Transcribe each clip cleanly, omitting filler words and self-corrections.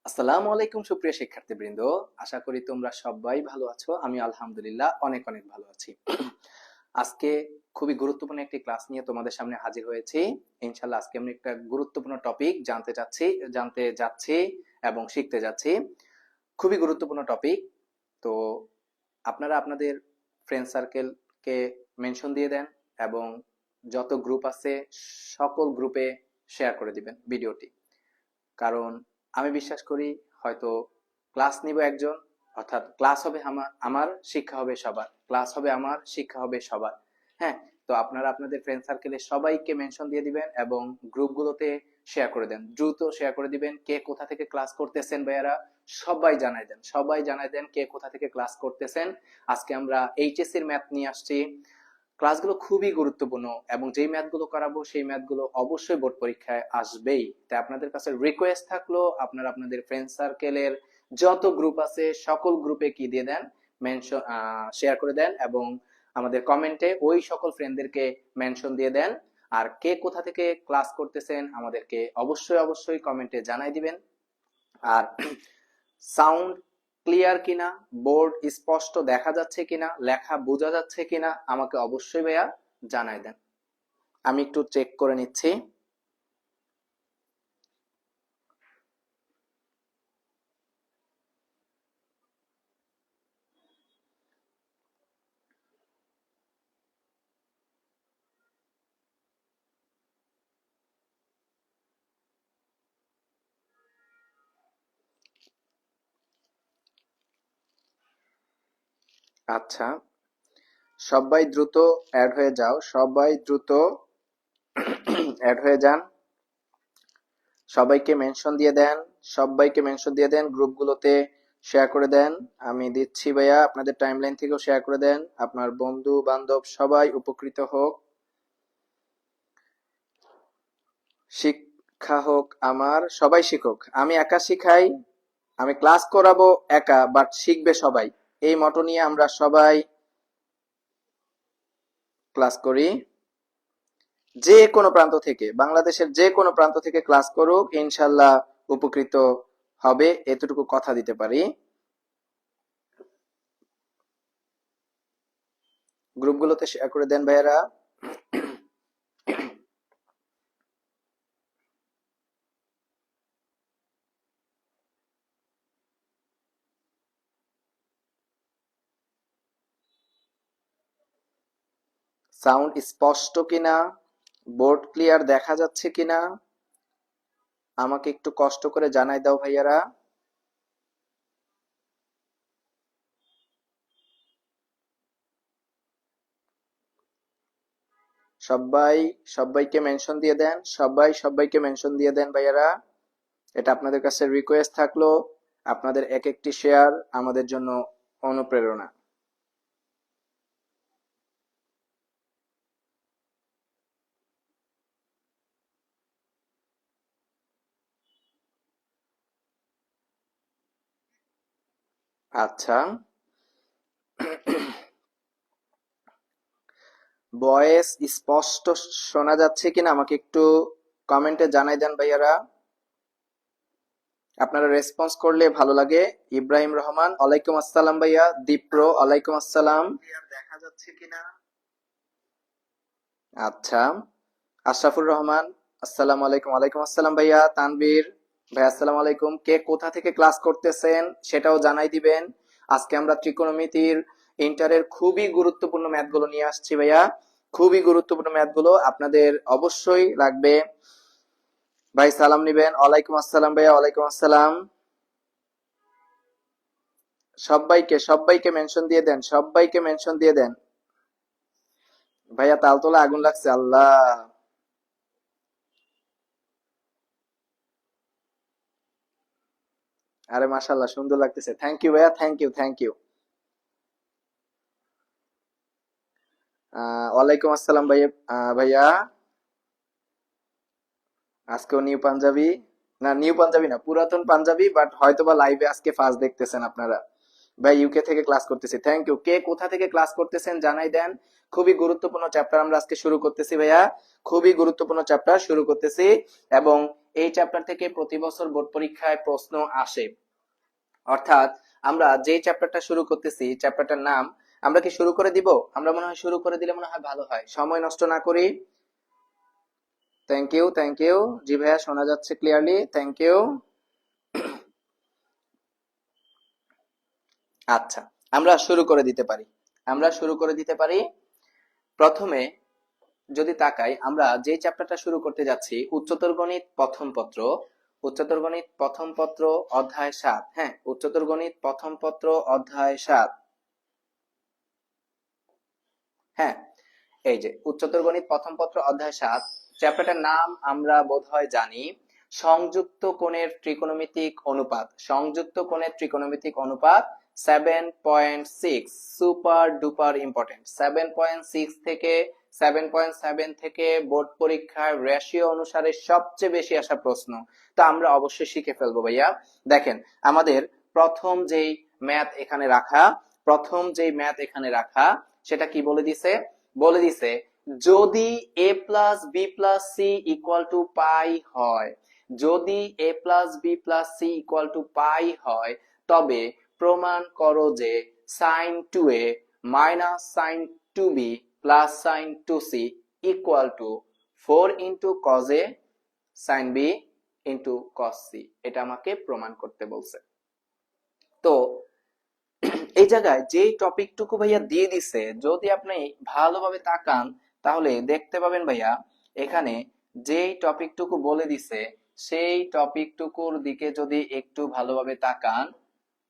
আসসালামু আলাইকুম সুপ্রিয় শিক্ষার্থীবৃন্দ। আশা করি তোমরা সবাই ভালো আছো। আমি আলহামদুলিল্লাহ অনেক অনেক ভালো আছি। আজকে খুবই গুরুত্বপূর্ণ একটি ক্লাস নিয়ে তোমাদের সামনে হাজির হয়েছি। ইনশাআল্লাহ আজকে আমি একটা গুরুত্বপূর্ণ টপিক জানতে যাচ্ছি এবং শিখতে যাচ্ছি। খুবই গুরুত্বপূর্ণ টপিক। তো আপনারা আপনাদের ফ্রেন্ড সার্কেলকে মেনশন দিয়ে দেন এবং যত গ্রুপ আছে সকল গ্রুপে শেয়ার করে দিবেন ভিডিওটি। কারণ আমি বিশ্বাস করি হয়তো ক্লাস নিব একজন, অর্থাৎ ক্লাস হবে আমার শিক্ষা হবে সবার, ক্লাস হবে আমার শিক্ষা হবে সবার। হ্যাঁ, তো আপনারা আপনাদের ফ্রেন্ড সার্কেলে সবাইকে মেনশন দিয়ে দিবেন এবং গ্রুপগুলোতে শেয়ার করে দেন, দ্রুত শেয়ার করে দিবেন। কে কোথা থেকে ক্লাস করতেছেন ভাইয়ারা সবাই জানাই দেন কে কোথা থেকে ক্লাস করতেছেন। আজকে আমরা এইচএসসি এর ম্যাথ নিয়ে আসছি। ক্লাসগুলো খুবই গুরুত্বপূর্ণ এবং যেই ম্যাথগুলো করাবো সেই ম্যাথগুলো অবশ্যই বোর্ড পরীক্ষায় আসবেই। তাই আপনাদের কাছে রিকোয়েস্ট থাকলো আপনারা আপনাদের ফ্রেন্ড সার্কেলের যত গ্রুপ আছে সকল গ্রুপে কি দিয়ে দেন, মেনশন শেয়ার করে দেন এবং আমাদের কমেন্টে ওই সকল ফ্রেন্ডদেরকে মেনশন দিয়ে দেন। আর কে কোথা থেকে ক্লাস করতেছেন আমাদেরকে অবশ্যই কমেন্টে জানাই দিবেন। আর সাউন্ড ক্লিয়ার কিনা, বোর্ড স্পষ্ট দেখা যাচ্ছে কিনা, লেখা বোঝা যাচ্ছে কিনা আমাকে অবশ্যই ভাইয়া জানাই দেন। আমি একটু চেক করে নিচ্ছি। আচ্ছা, সবাই দ্রুত অ্যাড হয়ে যাও, সবাই দ্রুত অ্যাড হয়ে যান। সবাইকে মেনশন দিয়ে দেন গ্রুপগুলোতে শেয়ার করে দেন। আমি দিচ্ছি ভাইয়া, আপনাদের টাইমলাইন থেকেও শেয়ার করে দেন, আপনার বন্ধু বান্ধব সবাই উপকৃত হোক। শিক্ষা হোক আমার, সবাই শিখুক। আমি একা শিখাই, আমি ক্লাস করাবো একা, বাট শিখবে সবাই। এই মটো নিয়ে আমরা সবাই ক্লাস করি। যে কোনো প্রান্ত থেকে, বাংলাদেশের যে কোনো প্রান্ত থেকে ক্লাস করুক, ইনশাল্লাহ উপকৃত হবে, এতটুকু কথা দিতে পারি। গ্রুপগুলোতে শেয়ার করে দেন ভাইয়েরা। সাউন্ড স্পষ্ট কিনা, বোর্ড ক্লিয়ার দেখা যাচ্ছে কিনা আমাকে একটু কষ্ট করে জানাই দাও ভাইয়ারা। সবাইকে মেনশন দিয়ে দেন, সবাইকে মেনশন দিয়ে দেন ভাইয়ারা। এটা আপনাদের কাছে রিকোয়েস্ট থাকলো, আপনাদের এক একটি শেয়ার আমাদের জন্য অনুপ্রেরণা। আচ্ছা, ভয়েস স্পষ্ট শোনা যাচ্ছে কিনা আমাকে একটু কমেন্টে জানাই দেন ভাইয়ারা। আপনারা রেসপন্স করলে ভালো লাগে। ইব্রাহিম রহমান, ওয়ালাইকুম আসসালাম ভাইয়া। দীপ্র, ওয়ালাইকুম আসসালাম। দেখা যাচ্ছে কিনা? আচ্ছা, আশরাফুর রহমান, আসসালামু আলাইকুম। ওয়ালাইকুম আসসালাম ভাইয়া। তানভীর ভাই, আসসালামু আলাইকুম। কে কোথা থেকে ক্লাস করতেছেন সেটাও জানাই দিবেন। আজকে আমরা ত্রিকোণমিতির ইন্টারের খুবই গুরুত্বপূর্ণ ম্যাথগুলো নিয়ে আসছি ভাইয়া, খুবই গুরুত্বপূর্ণ ম্যাথগুলো আপনাদের অবশ্যই লাগবে। ভাই সালাম নিবেন। ওয়ালাইকুম আসসালাম ভাইয়া। ওয়ালাইকুম আসসালাম। সবাইকে মেনশন দিয়ে দেন, সবাইকে মেনশন দিয়ে দেন। ভাইয়া তালতলা আগুন লাগছে, আল্লাহ। আরে মাশাআল্লাহ, সুন্দর লাগতেছে। থ্যাংক ইউ ভাইয়া, থ্যাংক ইউ। ওয়ালাইকুম আসসালাম ভাইয়া। ভাইয়া আজকেও নিউ পাঞ্জাবি, না নিউ পাঞ্জাবি না, পুরাতন পাঞ্জাবি, বাট হয়তোবা লাইভে আজকে ফার্স্ট দেখতেছেন আপনারা। ভাই ইউকে থেকে ক্লাস করতেছি, থ্যাংক ইউ। কে কোথা থেকে ক্লাস করতেছেন জানাই দেন। খুবই গুরুত্বপূর্ণ চ্যাপ্টার আমরা আজকে শুরু করতেছি ভাইয়া, খুবই গুরুত্বপূর্ণ চ্যাপ্টার শুরু করতেছি, এবং এই চ্যাপ্টার থেকে প্রতি বছর বোর্ড পরীক্ষায় প্রশ্ন আসে। অর্থাৎ আমরা যে চ্যাপ্টারটা শুরু করতেছি, চ্যাপ্টারটার নাম আমরা কি শুরু করে দিব? আমরা মনে হয় শুরু করে দিলে মনে হয় ভালো হয়, সময় নষ্ট না করি। Thank you, thank you. জি ভাইয়া শোনা যাচ্ছে ক্লিয়ারলি, থ্যাংক ইউ। আচ্ছা, আমরা শুরু করে দিতে পারি, আমরা শুরু করে দিতে পারি। প্রথমে যদি তাকাই, আমরা যে চ্যাপ্টারটা শুরু করতে যাচ্ছি উচ্চতর গণিত প্রথম পত্র, উচ্চতর গণিত প্রথম পত্র অধ্যায় 7। হ্যাঁ, উচ্চতর গণিত প্রথম পত্র অধ্যায় 7। হ্যাঁ, এই যে উচ্চতর গণিত প্রথম পত্র অধ্যায় 7, চ্যাপ্টারটার নাম আমরা বোধহয় জানি, সংযুক্ত কোণের ত্রিকোণমিতিক অনুপাত। সংযুক্ত কোণের ত্রিকোণমিতিক অনুপাত 7.6, সুপার ডুপার ইম্পর্টেন্ট। 7.6 থেকে 7.7 থেকে বোর্ড পরীক্ষার রেশিও অনুসারে সবচেয়ে বেশি আসা প্রশ্ন, তো আমরা অবশ্যই শিখে ফেলবো ভাইয়া। দেখেন, আমাদের প্রথম যেই ম্যাথ এখানে রাখা, প্রথম যেই ম্যাথ এখানে রাখা সেটা কি বলে দিছে? বলে দিছে যদি a plus B plus C equal to pi হয়, যদি a plus B plus C equal to pi হয়, তবে প্রমাণ করো যে sine two A minus sine two B plus sine two C equal to 4 into cos A sine B into cos C. এটা আমাকে প্রমাণ করতে বলছে। তো এই জায়গায় যেই টপিকটুকু ভাইয়া দিয়ে দিছে, যদি আপনি ভালোভাবে তাকান তাহলে দেখতে পাবেন ভাইয়া, এখানে যেই টপিকটুকু বলে দিছে সেই টপিকটুকুর দিকে যদি একটু ভালোভাবে তাকান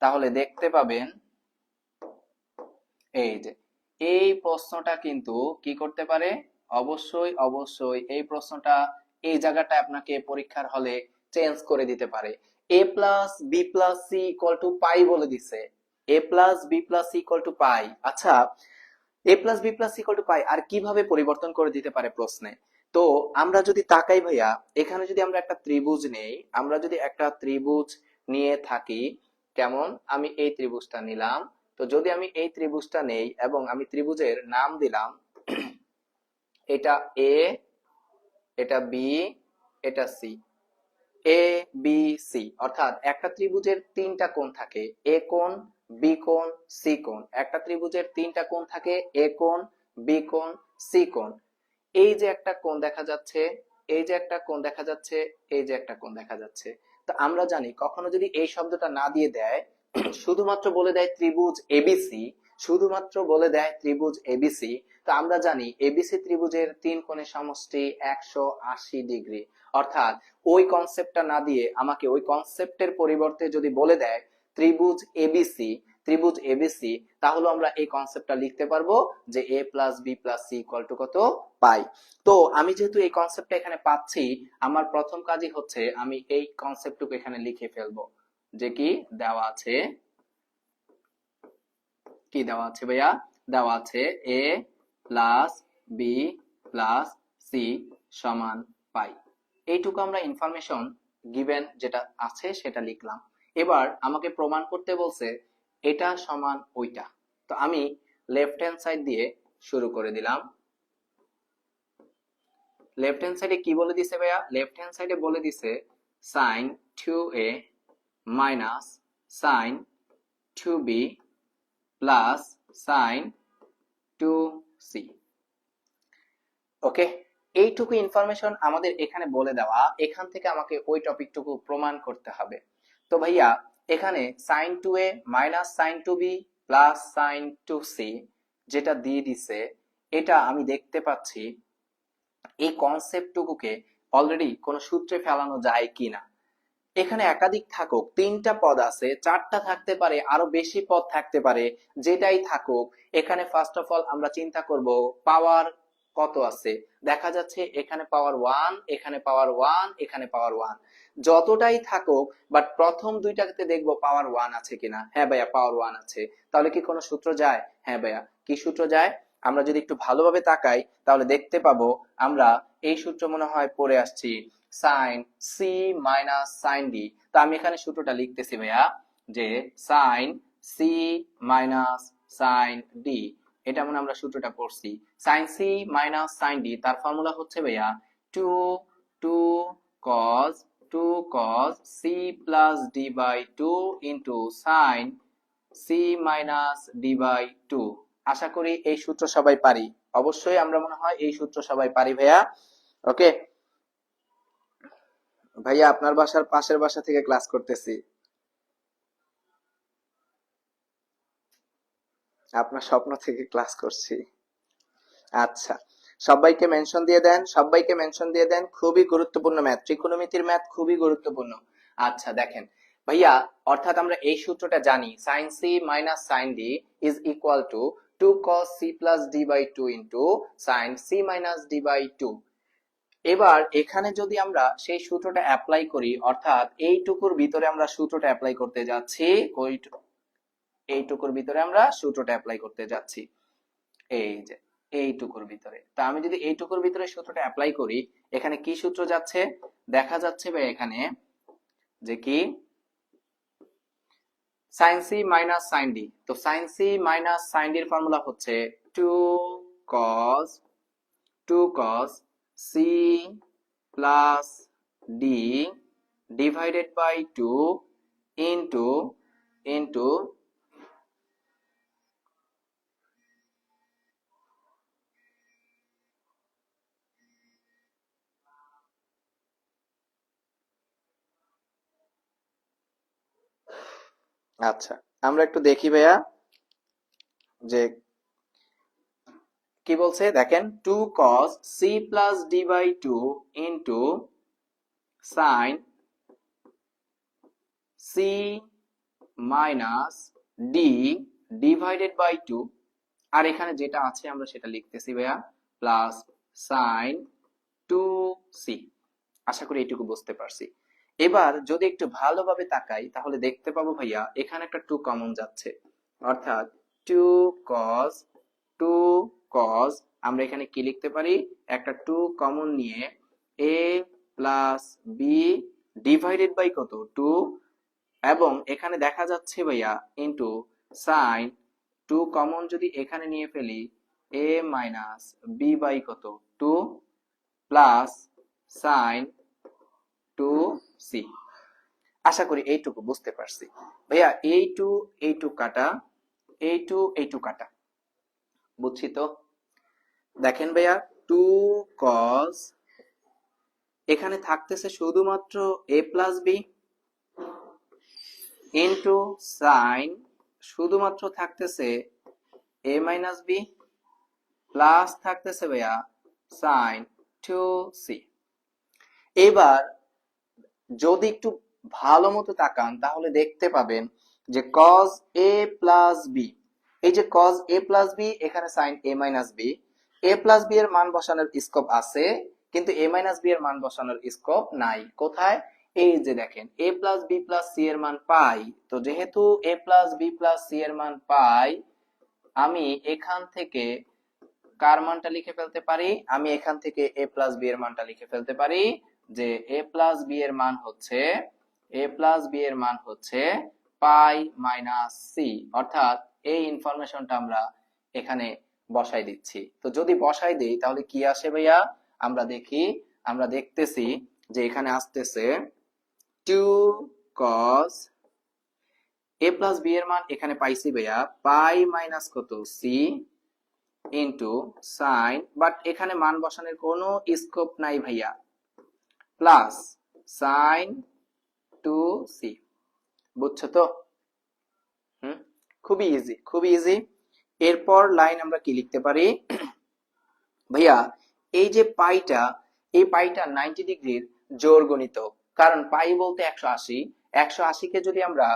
তাহলে দেখতে পাবেন এই যে এই প্রশ্নটা কিন্তু কি করতে পারে, অবশ্যই অবশ্যই এই প্রশ্নটা এই জায়গাটা আপনাকে পরীক্ষার হলে চেঞ্জ করে দিতে পারে। a plus B plus C equal to pi বলে দিছে, a plus B plus C equal to pi. আচ্ছা, a plus B plus C equal to pi আর কিভাবে পরিবর্তন করে দিতে পারে প্রশ্নে? তো আমরা যদি তাকাই ভাইয়া, এখানে যদি আমরা একটা ত্রিভুজ নেই, আমরা যদি একটা ত্রিভুজ নিয়ে থাকি, কেমন, আমি এই ত্রিভুজটা নিলাম। তো যদি আমি এই ত্রিভুজটা নেই এবং আমি ত্রিভুজের নাম দিলাম এটা এ, এটা বি, এটা সি, এ বি সি, অর্থাৎ একটা ত্রিভুজের তিনটা কোণ থাকে, এ কোণ, বি কোণ, সি কোণ। একটা ত্রিভুজের তিনটা কোণ থাকে, এ কোণ, বি কোণ, সি কোণ। এই যে একটা কোণ দেখা যাচ্ছে, এই যে একটা কোণ দেখা যাচ্ছে, এই যে একটা কোণ দেখা যাচ্ছে। তো আমরা জানি কখনো যদি এই শব্দটা না দিয়ে দেয়, শুধুমাত্র বলে দেয় ত্রিভুজ এবিসি, শুধুমাত্র বলে দেয় ত্রিভুজ এবিসি, তো আমরা জানি এবিসি ত্রিভুজের তিন কোণের সমষ্টি 180 ডিগ্রি। অর্থাৎ ওই কনসেপ্টটা না দিয়ে আমাকে ওই কনসেপ্টের পরিবর্তে যদি বলে দেয় ত্রিভুজ এবিসি, ত্রিভুজ এবিসি, তাহলে আমরা এই কনসেপ্টটা লিখতে পারবো যে a plus B plus C equal to কত, পাই। তো আমি যেহেতু এই কনসেপ্টটা এখানে পাচ্ছি, আমার প্রথম কাজই হচ্ছে আমি এই কনসেপ্টটুকু এখানে লিখে ফেলবো, যে কি দেওয়া আছে, কি দেওয়া আছে ভাইয়া, দেওয়া আছে a plus B plus C সমান পাই। এইটুকু আমরা ইনফরমেশন গিভেন যেটা আছে সেটা লিখলাম। এবার আমাকে প্রমাণ করতে বলছে এটা সমান ওইটা, তো আমি লেফট হ্যান্ড সাইড দিয়ে শুরু করে দিলাম। লেফট হ্যান্ড সাইডে কি বলে দিছে ভাইয়া? লেফট হ্যান্ড সাইডে বলে দিছে sine 2a minus sine 2b plus sine 2c। Okay, এইটুকু ইনফরমেশন আমাদের এখানে বলে দেওয়া, এখান থেকে আমাকে ওই টপিকটুকু প্রমাণ করতে হবে। তো ভাইয়া এখানে sine 2a minus sine 2b plus sine 2c যেটা দিয়ে দিছে, এটা আমি দেখতে পাচ্ছি এই কনসেপ্টটুকুকে অলরেডি কোন সূত্রে ফেলানো যায় কিনা। এখানে একাধিক থাকুক, তিনটা পদ আছে, চারটা থাকতে পারে, আরো বেশি পদ থাকতে পারে, যেটাই থাকুক, এখানে ফার্স্ট অফ অল আমরা চিন্তা করব পাওয়ার কত আছে। দেখা যাচ্ছে এখানে পাওয়ার 1, এখানে পাওয়ার 1, এখানে পাওয়ার 1, যতটাই থাকুক, বাট প্রথম দুইটাতে দেখবো পাওয়ার 1 আছে কিনা। হ্যাঁ ভাইয়া পাওয়ার 1 আছে, তাহলে কি কোনো সূত্র যায়? হ্যাঁ ভাইয়া, কি সূত্র যায়? আমরা যদি একটু ভালোভাবে তাকাই তাহলে দেখতে পাবো আমরা এই সূত্র মনে হয় পড়ে আসছি, sine C minus sine D. তো আমি এখানে সূত্রটা লিখতেছি ভাইয়া, যে sine C minus sine D. এটা মনে আমরা সূত্রটা পড়ছি। Sine C minus sine D তার ফর্মুলা হচ্ছে ভাইয়া two two cos C plus D by two into sine C minus D by two. আশা করি এই সূত্র সবাই পারি। অবশ্যই আমরা মনে হয় এই সূত্র সবাই পারি ভাইয়া। ওকে ভাইয়া, আপনার বাসার পাশের বাসা থেকে ক্লাস করতেছি, আপনার স্বপ্ন থেকে ক্লাস করছি। আচ্ছা, সবাইকে মেনশন দিয়ে দেন, সবাইকে মেনশন দিয়ে দেন। খুবই গুরুত্বপূর্ণ ম্যাথ, ত্রিকোণমিতির ম্যাথ খুবই গুরুত্বপূর্ণ। আচ্ছা দেখেন ভাইয়া, অর্থাৎ আমরা এই সূত্রটা জানি, sine C minus sine D is equal to two cos C plus D by two into sine C minus D by two. এবার এখানে যদি আমরা সেই সূত্রটা অ্যাপ্লাই করি, অর্থাৎ এইটুকুর ভিতরে আমরা সূত্রটা অ্যাপ্লাই করতে যাচ্ছি, এইটুকুর ভিতরে আমরা সূত্রটা অ্যাপ্লাই করতে যাচ্ছি, এই যে এইটুকুর ভিতরে। তা আমি যদি এইটুকুর ভিতরে সূত্রটা অ্যাপ্লাই করি, এখানে কি সূত্র যাচ্ছে দেখা যাচ্ছে ভাই, এখানে যে কি sine C minus sine D. তো sine C minus sine D এর ফর্মুলা হচ্ছে two cos C plus D divided by two into into আচ্ছা আমরা একটু দেখি ভাইয়া যে কি বলছে, দেখেন two cos C plus D by two into sine C minus D divided by two. আর এখানে যেটা আছে আমরা সেটা লিখতেছি ভাইয়া, প্লাস সাইন টু সি। আশা করি এইটুকু বুঝতে পারছি। এবার যদি একটু ভালোভাবে তাকাই তাহলে দেখতে পাবো ভাইয়া এখানে একটা টু কমন যাচ্ছে, অর্থাৎ টু কস টু কস আমরা এখানে কি লিখতে পারি, একটা টু কমন নিয়ে এ প্লাস বি ডিভাইডেড বাই কত টু, এবং এখানে দেখা যাচ্ছে ভাইয়া ইন্টু সাইন টু কমন যদি এখানে নিয়ে ফেলি এ মাইনাস বি বাই কত two plus sine two C. আশা করি এইটুকু বুঝতে পারছি ভাইয়া। এই টু কাটা, এই টু কাটা, বুঝছি তো। দেখেন ভাইয়া টু কস এখানে থাকতেছে শুধুমাত্র এ প্লাস বি ইন্টু সাইন শুধুমাত্র থাকতেছে এ মাইনাস বি প্লাস থাকতেছে ভাইয়া সাইন টু সি। এবার যদি একটু ভালো মতো তাকান তাহলে দেখতে পাবেন যে cos a প্লাস বি, এই যে cos a প্লাস বি এখানে sin a minus B, a plus B এর মান বসানোর স্কোপ আছে কিন্তু a মাইনাস বি এর মান বসানোর স্কোপ নাই। কোথায়? এই যে দেখেন a plus B plus C এর মান পাই, তো যেহেতু a plus B plus C এর মান পাই, আমি এখান থেকে কার মানটা লিখে ফেলতে পারি, আমি এখান থেকে a প্লাস বি এর মানটা লিখে ফেলতে পারি যে a প্লাস বি এর মান হচ্ছে পাই মাইনাস সি। অর্থাৎ এই ইনফরমেশনটা আমরা এখানে বসাই দিচ্ছি। তো যদি বসাই দেই তাহলে কি আসে ভাইয়া, আমরা দেখি, আমরা দেখতেছি যে এখানে আসতেছে two cos a plus B এর মান এখানে পাইছি ভাইয়া পাই মাইনাস কত সি ইন্টু সাইন, বাট এখানে মান বসানোর কোনো স্কোপ নাই ভাইয়া, প্লাস সাইন টু সি। বুঝছো তো? খুবই ইজি, খুবই ইজি। এরপর লাইন আমরা কি লিখতে পারি ভাইয়া, এই যে পাইটা, এই পাইটা 90 ডিগ্রির জোড় গণিত, কারণ পাই বলতে 180, 180 কে যদি আমরা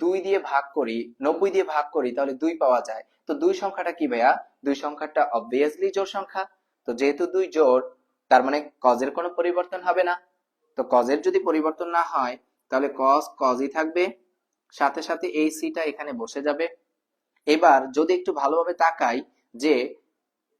2 দিয়ে ভাগ করি, 90 দিয়ে ভাগ করি তাহলে 2 পাওয়া যায়। তো 2 সংখ্যাটা কি ভাইয়া, 2 সংখ্যাটা অবভিয়াসলি জোড় সংখ্যা। তো যেহেতু 2 জোড় তার মানে কজের কোনো পরিবর্তন হবে না। তো কজের যদি পরিবর্তন না হয় তাহলে কজ কজই থাকবে, সাথে সাথে এই সিটা এখানে বসে যাবে। এবার যদি একটু ভালোভাবে তাকাই যে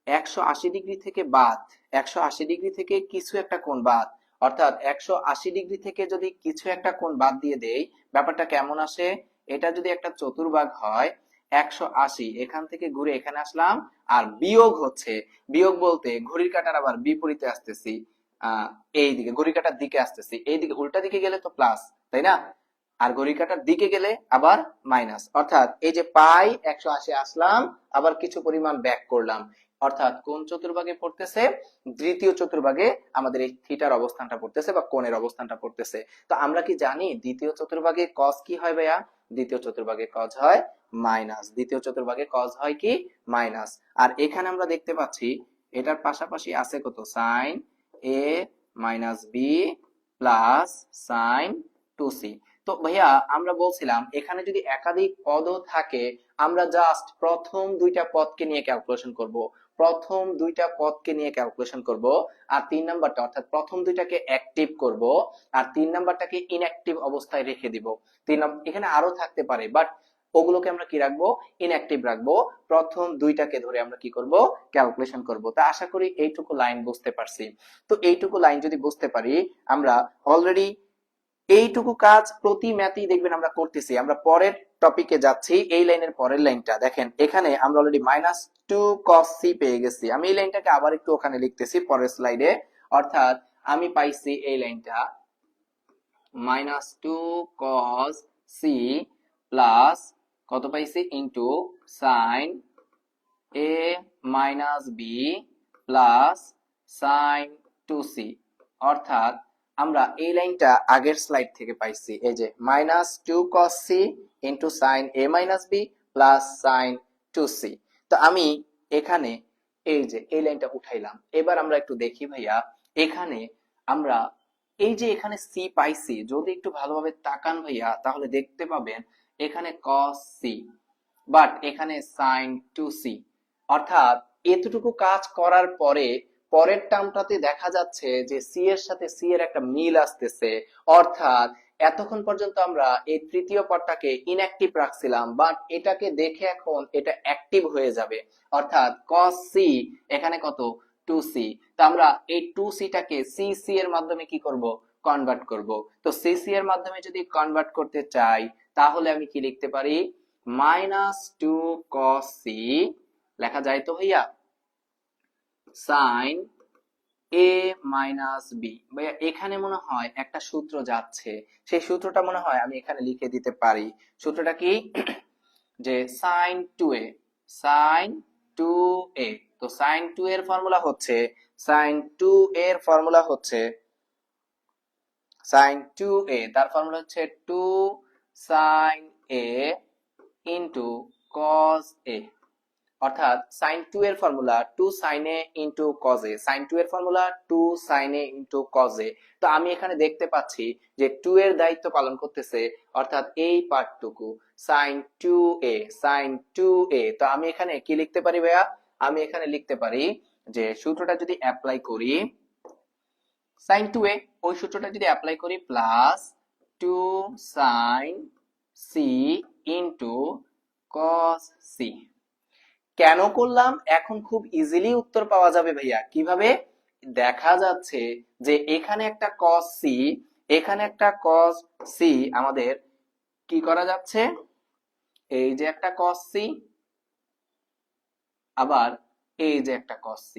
180 ডিগ্রি থেকে বাদ, 180 ডিগ্রি থেকে কিছু একটা কোণ বাদ, অর্থাৎ 180 ডিগ্রি থেকে যদি কিছু একটা কোণ বাদ দিয়ে দেই ব্যাপারটা কেমন আসে, এটা যদি একটা চতুর্ভাগ হয় 180, এখান থেকে ঘুরে এখানে আসলাম, আর বিয়োগ হচ্ছে, বিয়োগ বলতে ঘড়ির কাঁটার আবার বিপরীতে আসতেছি, আহ এই দিকে ঘড়ির কাঁটার দিকে আসতেছি, এই দিকে উল্টা দিকে গেলে তো প্লাস, তাই না? আর ঘড়ির কাঁটার দিকে গেলে আবার মাইনাস, অর্থাৎ এই যে পাই 180 আসলাম, আবার কিছু পরিমাণ ব্যাক করলাম, অর্থাৎ কোন চতুর্ভাগে পড়তেছে? দ্বিতীয় চতুর্ভাগে আমাদের এই থিটার অবস্থানটা পড়তেছে বা কোণের অবস্থানটা পড়তেছে। তো আমরা কি জানি দ্বিতীয় চতুর্ভাগে কস কি হয় ভাইয়া? দ্বিতীয় চতুর্ভাগে কস হয় মাইনাস, দ্বিতীয় চতুর্ভাগে কস হয় কি? মাইনাস। আর এখানে আমরা দেখতে পাচ্ছি এটার পাশাপাশি আছে কত? Sine A minus B plus sine 2c। তো ভাইয়া আমরা বলছিলাম এখানে যদি একাধিক পদও থাকে, আমরা জাস্ট প্রথম দুইটা পদকে নিয়ে ক্যালকুলেশন করব, প্রথম দুইটা পদকে নিয়ে ক্যালকুলেশন করব, আর 3 নাম্বারটা অর্থাৎ প্রথম দুইটাকে অ্যাক্টিভ করব, আর 3 নাম্বারটাকে ইনঅ্যাক্টিভ অবস্থায় রেখে দিব। এখানে আরো থাকতে পারে, বাট ওগুলোকে আমরা কি রাখবো? ইনঅ্যাক্টিভ রাখবো। প্রথম দুইটাকে ধরে আমরা কি করব? ক্যালকুলেশন করব। তা আশা করি এইটুকু লাইন বুঝতে পারছি। তো এইটুকু লাইন যদি বুঝতে পারি, আমরা অলরেডি এইটুকু কাজ প্রতি ম্যাথেই দেখবেন আমরা করতেছি। আমরা পরের টপিকে যাচ্ছি, এই লাইনের পরের লাইনটা দেখেন, এখানে আমরা অলরেডি -2 cos c পেয়ে গেছি। আমি এই লাইনটাকে আবার একটু ওখানে লিখতেছি পরের স্লাইডে, অর্থাৎ আমি পাইছি এই লাইনটা -2 cos c প্লাস কত পাইছি? Into sin a minus b plus sin 2c, অর্থাৎ আমরা এই লাইনটা আগের স্লাইড থেকে পাইছি, এই যে -2 cos c into sin a minus b plus sin 2c। তো আমি এখানে এই যে এই লাইনটা উঠাইলাম। এবার আমরা একটু দেখি ভাইয়া, এখানে আমরা এই যে এখানে c পাইছি, যদি একটু ভালোভাবে তাকান ভাইয়া তাহলে দেখতে পাবেন এখানে cos c, বাট এখানে sin 2c, অর্থাৎ এতটুকু কাজ করার পরে পরের টার্মটাতে দেখা যাচ্ছে যে সি এর সাথে সি এর একটা মিল আসতেছে, অর্থাৎ এতক্ষণ পর্যন্ত আমরা এই তৃতীয় পদটাকে ইনঅ্যাক্টিভ রাখছিলাম, বাট এটাকে দেখে এখন এটা অ্যাক্টিভ হয়ে যাবে, অর্থাৎ cos c এখানে কত? 2c। তো আমরা এই 2c টাকে cc এর মাধ্যমে কি করব? কনভার্ট করব। তো cc এর মাধ্যমে যদি কনভার্ট করতে চাই তাহলে আমি কি লিখতে পারি? -2 cos c লেখা যায় তো ভাইয়া, sin a মাইনাস b। ভাইয়া এখানে মনে হয় একটা সূত্র যাচ্ছে, সেই সূত্রটা মনে হয় আমি এখানে লিখে দিতে পারি। সূত্রটা কি? যে sin 2a, sin 2a, তো sin 2 এর ফর্মুলা হচ্ছে, sin 2 এর ফর্মুলা হচ্ছে sin 2a, তার ফর্মুলা হচ্ছে 2 sin a into cos a, অর্থাৎ sin 2 এর formula 2 sin a into cos a, sin 2 এর formula 2 sin a into cos a। তো আমি এখানে দেখতে পাচ্ছি যে 2 এর দায়িত্ব পালন করতেছে, অর্থাৎ এই পার্টটুকু sin 2a, sin 2a। তো আমি এখানে কি লিখতে পারি ভাইয়া? আমি এখানে লিখতে পারি যে সূত্রটা যদি অ্যাপ্লাই করি, sin 2a ওই সূত্রটা যদি অ্যাপ্লাই করি plus 2 sin c into cos c। কেন করলাম? এখন খুব ইজিলি উত্তর পাওয়া যাবে ভাইয়া। কিভাবে? দেখা যাচ্ছে যে এখানে একটা cos c, এখানে একটা cos c, আমাদের কি করা যাচ্ছে? এই যে একটা cos c, আবার এই যে একটা cos c,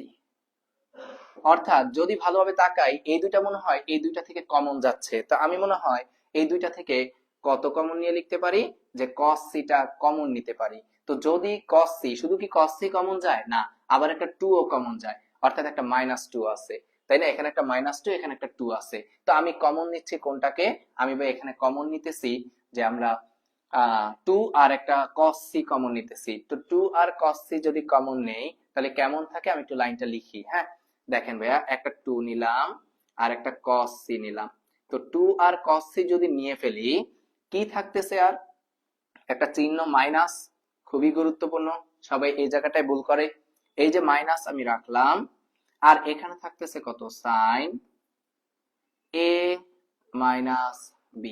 অর্থাৎ যদি ভালোভাবে তাকাই এই দুইটা মনে হয় এই দুইটা থেকে কমন যাচ্ছে। তো আমি মনে হয় এই দুইটা থেকে কত কমন নিয়ে লিখতে পারি? যে cos c টা কমন নিতে পারি। তো যদি cos c, শুধু কি cos c কমন যায়? না, আবার একটা 2 ও কমন যায়, অর্থাৎ একটা -2 আছে, তাই না? এখানে একটা -2, এখানে একটা 2 আছে। তো আমি কমন নিচ্ছি কোনটাকে? আমি ভাই এখানে কমন নিতেছি যে আমরা 2 আর একটা cos c কমন নিতেছি। তো 2 আর cos c যদি কমন নেই তাহলে কেমন থাকে? আমি একটু লাইনটা লিখি, হ্যাঁ? দেখেন ভাইয়া, একটা 2 নিলাম আর একটা cos c নিলাম। তো 2 আর cos c যদি নিয়ে ফেলি, কি থাকতেছে? আর একটা চিহ্ন মাইনাস, খুবই গুরুত্বপূর্ণ, সবাই এই জায়গাটায় ভুল করে। এই যে মাইনাস আমি রাখলাম, আর এখানে থাকতেছে কত? sin a minus b।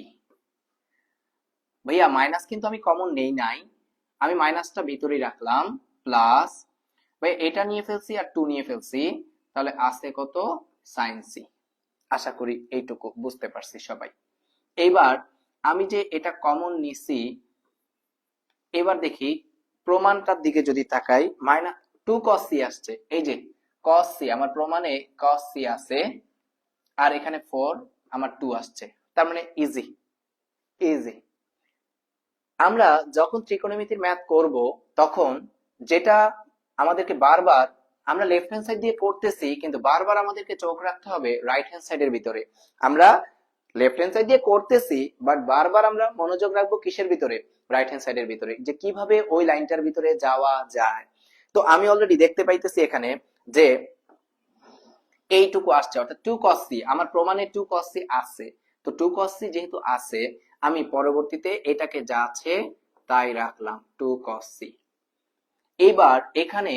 ভাইয়া মাইনাস কিন্তু আমি কমন নেই নাই, আমি মাইনাসটা ভিতরেই রাখলাম, প্লাস ভাই এটা নিয়ে ফেলছি আর 2 নিয়ে ফেলছি, তাহলে আছে কত? sin c। আশা করি এইটুকু বুঝতে পারছি সবাই। এইবার আমি যে এটা কমন নিছি, এবার দেখি প্রমাণটার দিকে যদি তাকাই, মাইনাস 2 cos c আসছে। এই যে cos c, আমার প্রমাণে cos c আছে, আর এখানে 4 আমার 2 আসছে, তার মানে ইজি। ইজি। আমরা যখন ত্রিকোণমিতির ম্যাথ করব, তখন যেটা আমাদেরকে বারবার, আমরা লেফট হ্যান্ড সাইড দিয়ে করতেছি, কিন্তু বারবার আমাদেরকে চোখ রাখতে হবে রাইট হ্যান্ড সাইডের ভিতরে। আমরা লেফট হ্যান্ড সাইড দিয়ে করতেছি, বাট বারবার আমরা মনোযোগ রাখবো কিসের ভিতরে? রাইট হ্যান্ড সাইডের ভিতরে, যে কিভাবে ওই লাইনটার ভিতরে যাওয়া যায়। তো আমি অলরেডি দেখতে পাইতেছি এখানে যে এইটুকু আসছে, অর্থাৎ 2 cos c, আমার প্রমাণে 2 cos c আছে। তো 2 cos c যেহেতু আছে, আমি পরবর্তীতে এটাকে যা আছে তাই রাখলাম, 2 cos c। এবার এখানে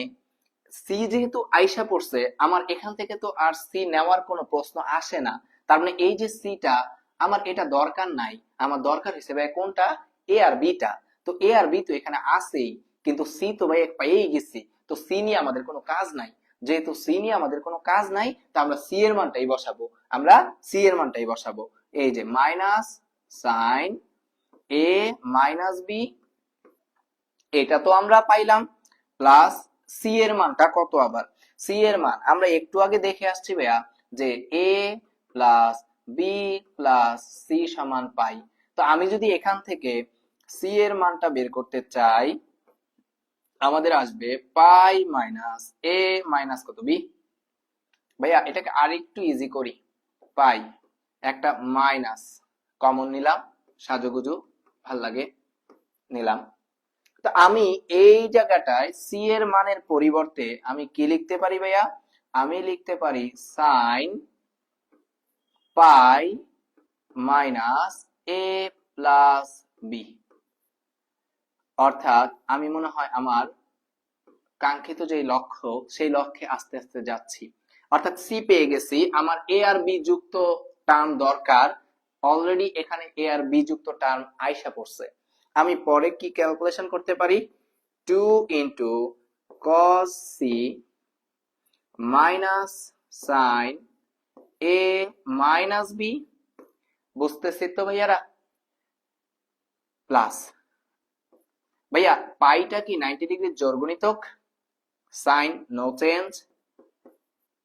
c যেহেতু আইসা পড়ছে, আমার এখান থেকে তো আর c নেওয়ার কোনো প্রশ্ন আসে না। তার মানে এই যে c টা, আমার এটা দরকার নাই। আমার দরকার হিসেবে কোনটা? a আর b টা। তো a আর b তো এখানে আছেই, কিন্তু c তো ভাই পেয়েই গেছি। তো c নিয়ে আমাদের কোনো কাজ নাই। যেহেতু c নিয়ে আমাদের কোনো কাজ নাই, তো আমরা c এর মানটাই বসাবো। আমরা c এর মানটাই বসাবো। এই যে minus sine a minus b, এটা তো আমরা পাইলাম, প্লাস সি এর মানটা কত? আবার সি এর মান আমরা একটু আগে দেখে আসছি ভাইয়া, যে এ প্লাস বি প্লাস সি সমান পাই। তো আমি যদি এখান থেকে সি এর মানটা বের করতে চাই, আমাদের আসবে পাই মাইনাস এ মাইনাস কত? বি। ভাইয়া এটাকে আরেকটু ইজি করি, পাই একটা মাইনাস কমন নিলাম, সাজুগুজু ভাল লাগে, নিলাম। তো আমি এই জায়গাটায় সি এর মানের পরিবর্তে আমি কি লিখতে পারি ভাইয়া? আমি লিখতে পারি sign pi minus A plus B. অর্থাৎ আমি মনে হয় আমার কাঙ্ক্ষিত যে লক্ষ্য, সেই লক্ষ্যে আস্তে আস্তে যাচ্ছি। অর্থাৎ সি পেয়ে গেছি, আমার এ আর বি যুক্ত টার্ম দরকার। অলরেডি এখানে এ আর বি যুক্ত টার্ম আইসা পড়ছে। আমি পরে কি ক্যালকুলেশন করতে পারি? 2 into cos c minus sine a minus b, বুঝতেছি তো ভাইয়ারা? প্লাস ভাইয়া পাইটা কি 90 ডিগ্রির জোড়গুণিতক, সাইন নো চেঞ্জ,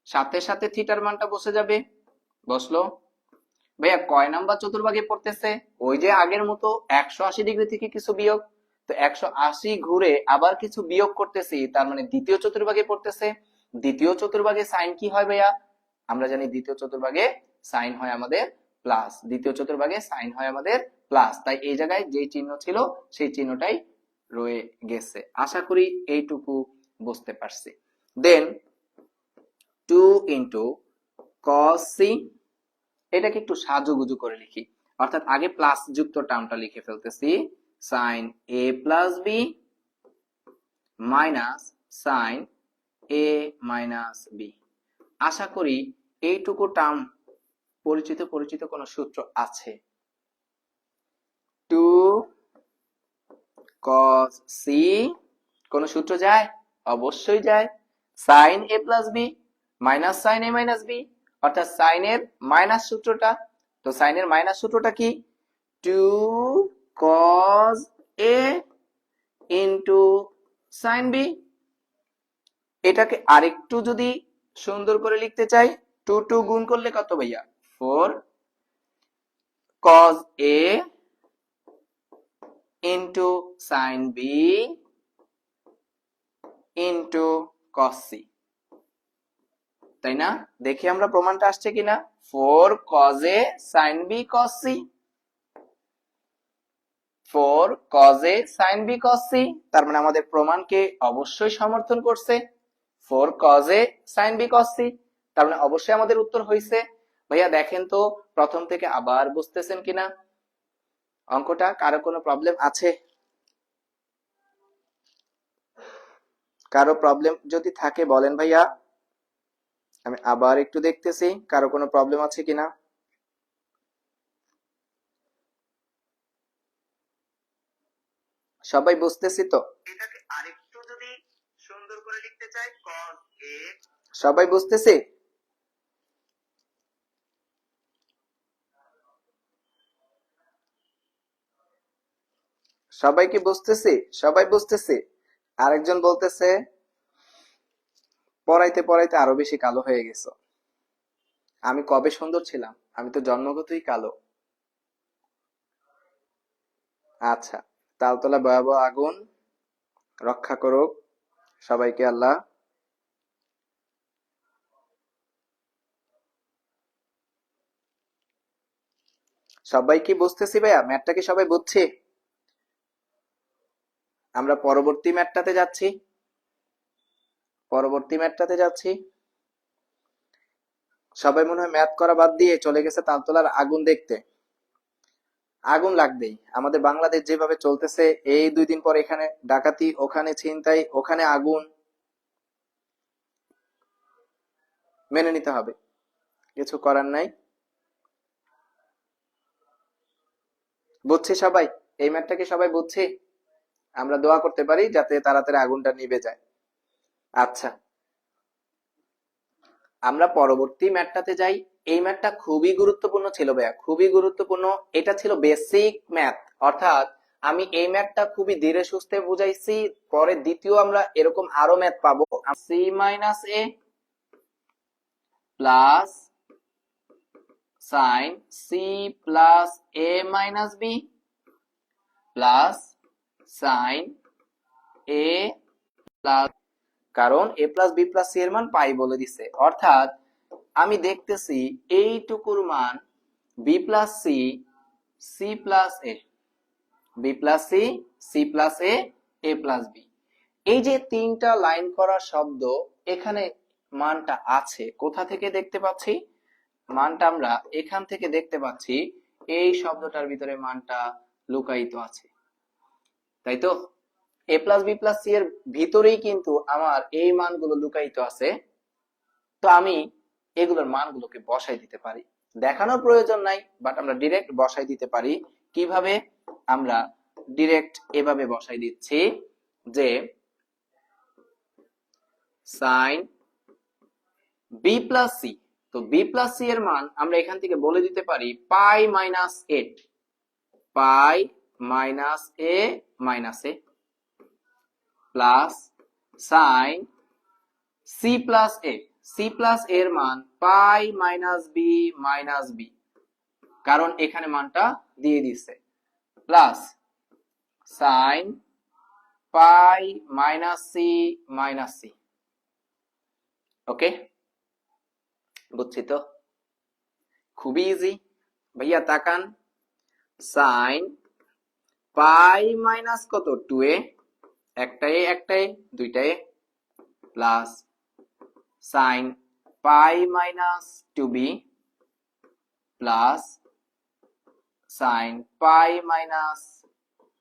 সাথে সাথে থিটার মানটা বসে যাবে, বসলো। ভাইয়া কয় নাম্বার চতুর্ভাগে পড়তেছে? ওই যে আগের মতো 180 ডিগ্রি থেকে কিছু বিয়োগ। তো 180 ঘুরে আবার কিছু বিয়োগ করতেছি, তার মানে দ্বিতীয় চতুর্ভাগে পড়তেছে। দ্বিতীয় চতুর্ভাগে সাইন কি হয় ভাইয়া? আমরা জানি দ্বিতীয় চতুর্ভাগে সাইন হয় আমাদের প্লাস, দ্বিতীয় চতুর্ভাগে সাইন হয় আমাদের প্লাস। তাই এই জায়গায় যে চিহ্ন ছিল সেই চিহ্নটাই রয়ে গেছে। আশা করি এইটুকু বুঝতে পারছি। দেন 2 ইন্টু cos c, এটাকে একটু সাজুগুজু করে লিখি, অর্থাৎ আগে প্লাস যুক্ত টার্মটা লিখে ফেলতেছি, sine a plus B minus sine a minus B. আশা করি এইটুকু টার্ম পরিচিত পরিচিত কোন সূত্র আছে। 2 cos c, কোন সূত্র যায়? অবশ্যই যায়, sine a plus B minus sine a minus B, অর্থাৎ সাইনের মাইনাস সূত্রটা। তো সাইনের মাইনাস সূত্রটা কি? 2 cos a ইন্টু সাইন বি। এটাকে আরেকটু যদি সুন্দর করে লিখতে চাই, 2 গুণ করলে কত ভাইয়া? 4 cos a into sine B into cos c, তাই না? দেখি আমরা প্রমাণটা আসছে কিনা। 4 cos a sin b cos c, 4 cos a sin b cos c, তার মানে আমাদের প্রমাণকে অবশ্যই সমর্থন করছে। 4 cos a sin b cos c, তার মানে অবশ্যই আমাদের উত্তর হইছে। ভাইয়া দেখেন তো প্রথম থেকে আবার বুঝতেছেন কিনা অঙ্কটা? কারো কোনো প্রবলেম আছে? কারো প্রবলেম যদি থাকে বলেন ভাইয়া, আমি আবার একটু দেখতেছি কারো কোনো প্রবলেম আছে কিনা। সবাই বুঝতেছি তো? এটাকে আরেকটু যদি সুন্দর করে লিখতে চাই, cos a, সবাই বুঝতেছি? সবাই কি বুঝতেছে? সবাই বুঝতেছে? আরেকজন বলতেছে পড়াইতে পড়াইতে আরো বেশি কালো হয়ে গেছো। আমি কবে সুন্দর ছিলাম? আমি তো জন্মগতই কালো। আচ্ছা, তালতলা ভয়াবহ আগুন রক্ষা করুক সবাইকে আল্লাহ। সবাই কি বুঝতেছি ভাইয়া? ম্যাথটা কি সবাই বুঝছি? আমরা পরবর্তী ম্যাথটাতে যাচ্ছি। পরবর্তী ম্যাথটাতে যাচ্ছি। সবাই মনে হয় ম্যাথ করা বাদ দিয়ে চলে গেছে তালতলার আগুন দেখতে। আগুন লাগবেই। আমাদের বাংলাদেশ যেভাবে চলতেছে, এই 2 দিন পর এখানে ডাকাতি, ওখানে ছিনতাই, ওখানে আগুন, মেনে নিতে হবে, কিছু করার নাই। বুঝছি সবাই? এই ম্যাথটাকে সবাই বুঝছি? আমরা দোয়া করতে পারি যাতে তাড়াতাড়ি আগুনটা নিভে যায়। আচ্ছা, আমরা পরবর্তী ম্যাথটাতে যাই। এই ম্যাথটা খুবই গুরুত্বপূর্ণ ছিল ভাইয়া, খুবই গুরুত্বপূর্ণ। এটা ছিল বেসিক ম্যাথ, অর্থাৎ আমি এই ম্যাথটা খুবই ধীরে সুস্থে বুঝাইছি। পরে দ্বিতীয় আমরা এরকম আরো ম্যাথ পাবো। C minus A plus sine C plus A minus B plus sign A plus, কারণ এ প্লাস বি প্লাস সি এর মান পাই বলে দিছে, অর্থাৎ আমি দেখতেছি এইটুকুর মান B plus C, C plus A, B plus C, C plus A, A plus B. এই যে 3টা লাইন করা শব্দ, এখানে মানটা আছে কোথা থেকে দেখতে পাচ্ছি? মানটা আমরা এখান থেকে দেখতে পাচ্ছি, এই শব্দটার ভিতরে মানটা লুকায়িত আছে, তাই তো? এ প্লাস বি প্লাস সি এর ভিতরেই কিন্তু আমার এই মানগুলো লুকায়িত আছে। তো আমি এগুলোর মানগুলোকে বসাই দিতে পারি, দেখানোর প্রয়োজন নাই, বাট আমরা ডিরেক্ট বসাই দিতে পারি। কিভাবে? আমরা ডিরেক্ট এভাবে বসাই দিচ্ছি যে সাইন বি প্লাস সি, তো বি প্লাস সি এর মান আমরা এখান থেকে বলে দিতে পারি pi minus 8, pi minus A minus A plus sine C plus A, C plus এর মান pi minus B minus B, কারণ এখানে মানটা দিয়ে দিছে, plus sine pi minus C minus C. Okay, বুঝছি তো? খুবই ইজি ভাইয়া। তাকান, সাইন পাই মাইনাস কত 2a, একটাই একটাই দুইটাই, plus sine pi minus 2b plus sine pi minus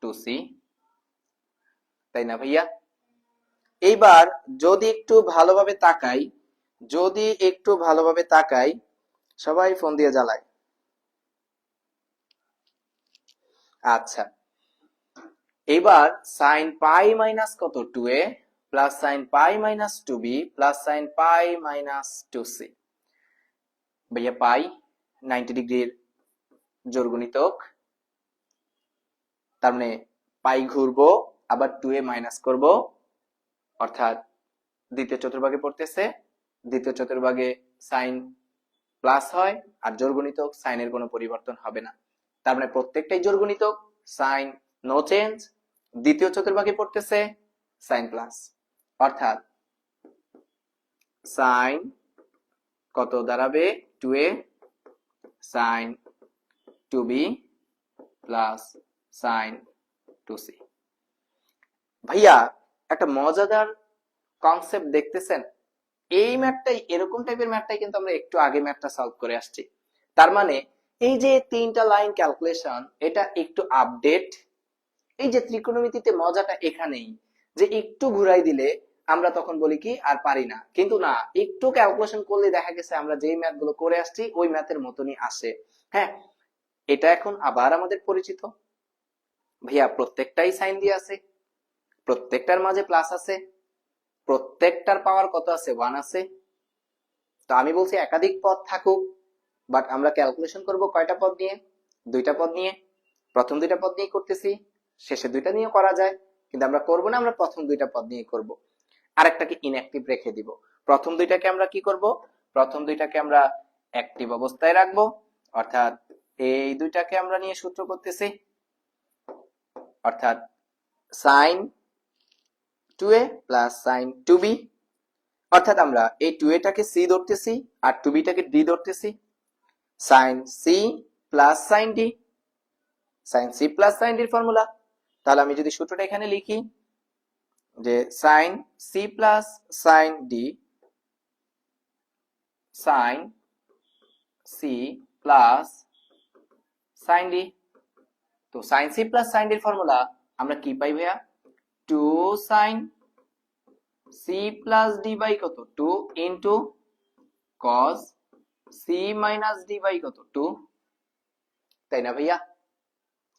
2c, তাই না ভাইয়া? এইবার যদি একটু ভালোভাবে তাকাই, যদি একটু ভালোভাবে তাকাই, সবাই ফোন দিয়ে জ্বালায়। আচ্ছা, এবার সাইন পাই মাইনাস কত 2a plus sine pi minus 2b plus sine pi minus 2c। ভাইয়া পাই 90 ডিগ্রির জোড়গুণিতক, তার মানে পাই ঘুরবো, আবার 2a মাইনাস করব, অর্থাৎ দ্বিতীয় চতুর্ভাগে পড়তেছে, দ্বিতীয় চতুর্ভাগে সাইন প্লাস হয়, আর জোড়গুণিতক সাইনের কোনো পরিবর্তন হবে না, তার মানে প্রত্যেকটাই জোড়গুণিতক, সাইন নো চেঞ্জ। দ্বিতীয় চতুর্ভাগে পড়তেছে সাইন প্লাস, অর্থাৎ সাইন কত দাঁড়াবে 2a sign 2b plus sine 2c। ভাইয়া একটা মজাদার কনসেপ্ট দেখতেছেন? এই ম্যাথটাই, এরকম টাইপের ম্যাথটাই কিন্তু আমরা একটু আগে ম্যাথটা সলভ করে আসছি। তার মানে এই যে 3টা লাইন ক্যালকুলেশন, এটা একটু আপডেট। এই যে ত্রিকোণমিতিতে মজাটা এখানেই, যে একটু ঘুরাই দিলে আমরা তখন বলি কি আর পারি না, কিন্তু না, একটু ক্যালকুলেশন করলে দেখা গেছে আমরা যেই ম্যাথ গুলো করে আসছি ওই ম্যাথের মতনই আসে। হ্যাঁ, এটা এখন আবার আমাদের পরিচিত। ভাইয়া প্রত্যেকটাই সাইন দিয়ে আছে, প্রত্যেকটার মাঝে প্লাস আছে, প্রত্যেকটার পাওয়ার কত আছে 1 আছে। তো আমি বলছি একাধিক পদ থাকুক, বাট আমরা ক্যালকুলেশন করব কয়টা পদ নিয়ে? 2টা পদ নিয়ে। প্রথম 2টা পদ নিয়ে করতেছি, শেষের দুইটা নিয়ে করা যায়, কিন্তু আমরা করব না, আমরা প্রথম দুইটা পদ নিয়ে করব। আরেকটাকে ইনঅ্যাক্টিভ রেখে দিব। প্রথম দুইটাকে আমরা কি করব? প্রথম দুইটাকে আমরা অ্যাক্টিভ অবস্থায় রাখবো, অর্থাৎ এই দুইটাকে আমরা নিয়ে সূত্র করতেছি, অর্থাৎ sin 2a plus sin 2b, অর্থাৎ আমরা এই 2a টাকে c ধরতেছি আর 2b টাকে d ধরতেছি। sin c plus sin d, sin c plus sin d এর ফর্মুলা। তাহলে আমি যদি সূত্রটা এখানে লিখি যে sin c plus sin d, sin c plus sin d, তো sin c plus sin d এর ফর্মুলা আমরা কি পাই ভাইয়া? 2 sin c plus d by কত? 2 into cos c minus d by কত? 2, তাই না ভাইয়া?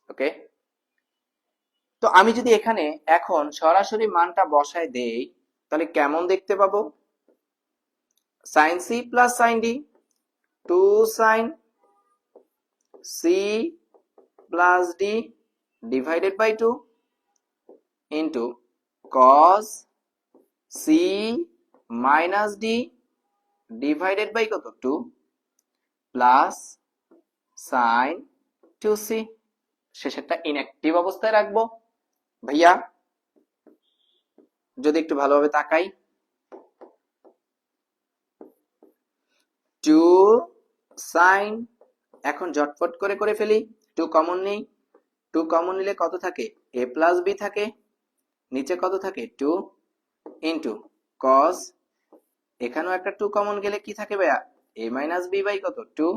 ওকে, তো আমি যদি এখানে এখন সরাসরি মানটা বসায় দেই তাহলে কেমন দেখতে পাবো? sin c plus sin d, 2 sin c plus d divided by 2 into cos c minus d divided by কত? 2 প্লাস sin 2c। শেষেরটা ইনঅ্যাক্টিভ অবস্থায় রাখবো। ভাইয়া যদি একটু ভালোভাবে তাকাই, 2 sin, এখন ঝটপট করে ফেলি, 2 কমন নেই, 2 কমন নিলে কত থাকে? a প্লাস b থাকে, নিচে কত থাকে? 2 ইনটু cos, এখানেও একটা 2 কমন গেলে কি থাকে ভাইয়া? a মাইনাস b বাই কত? 2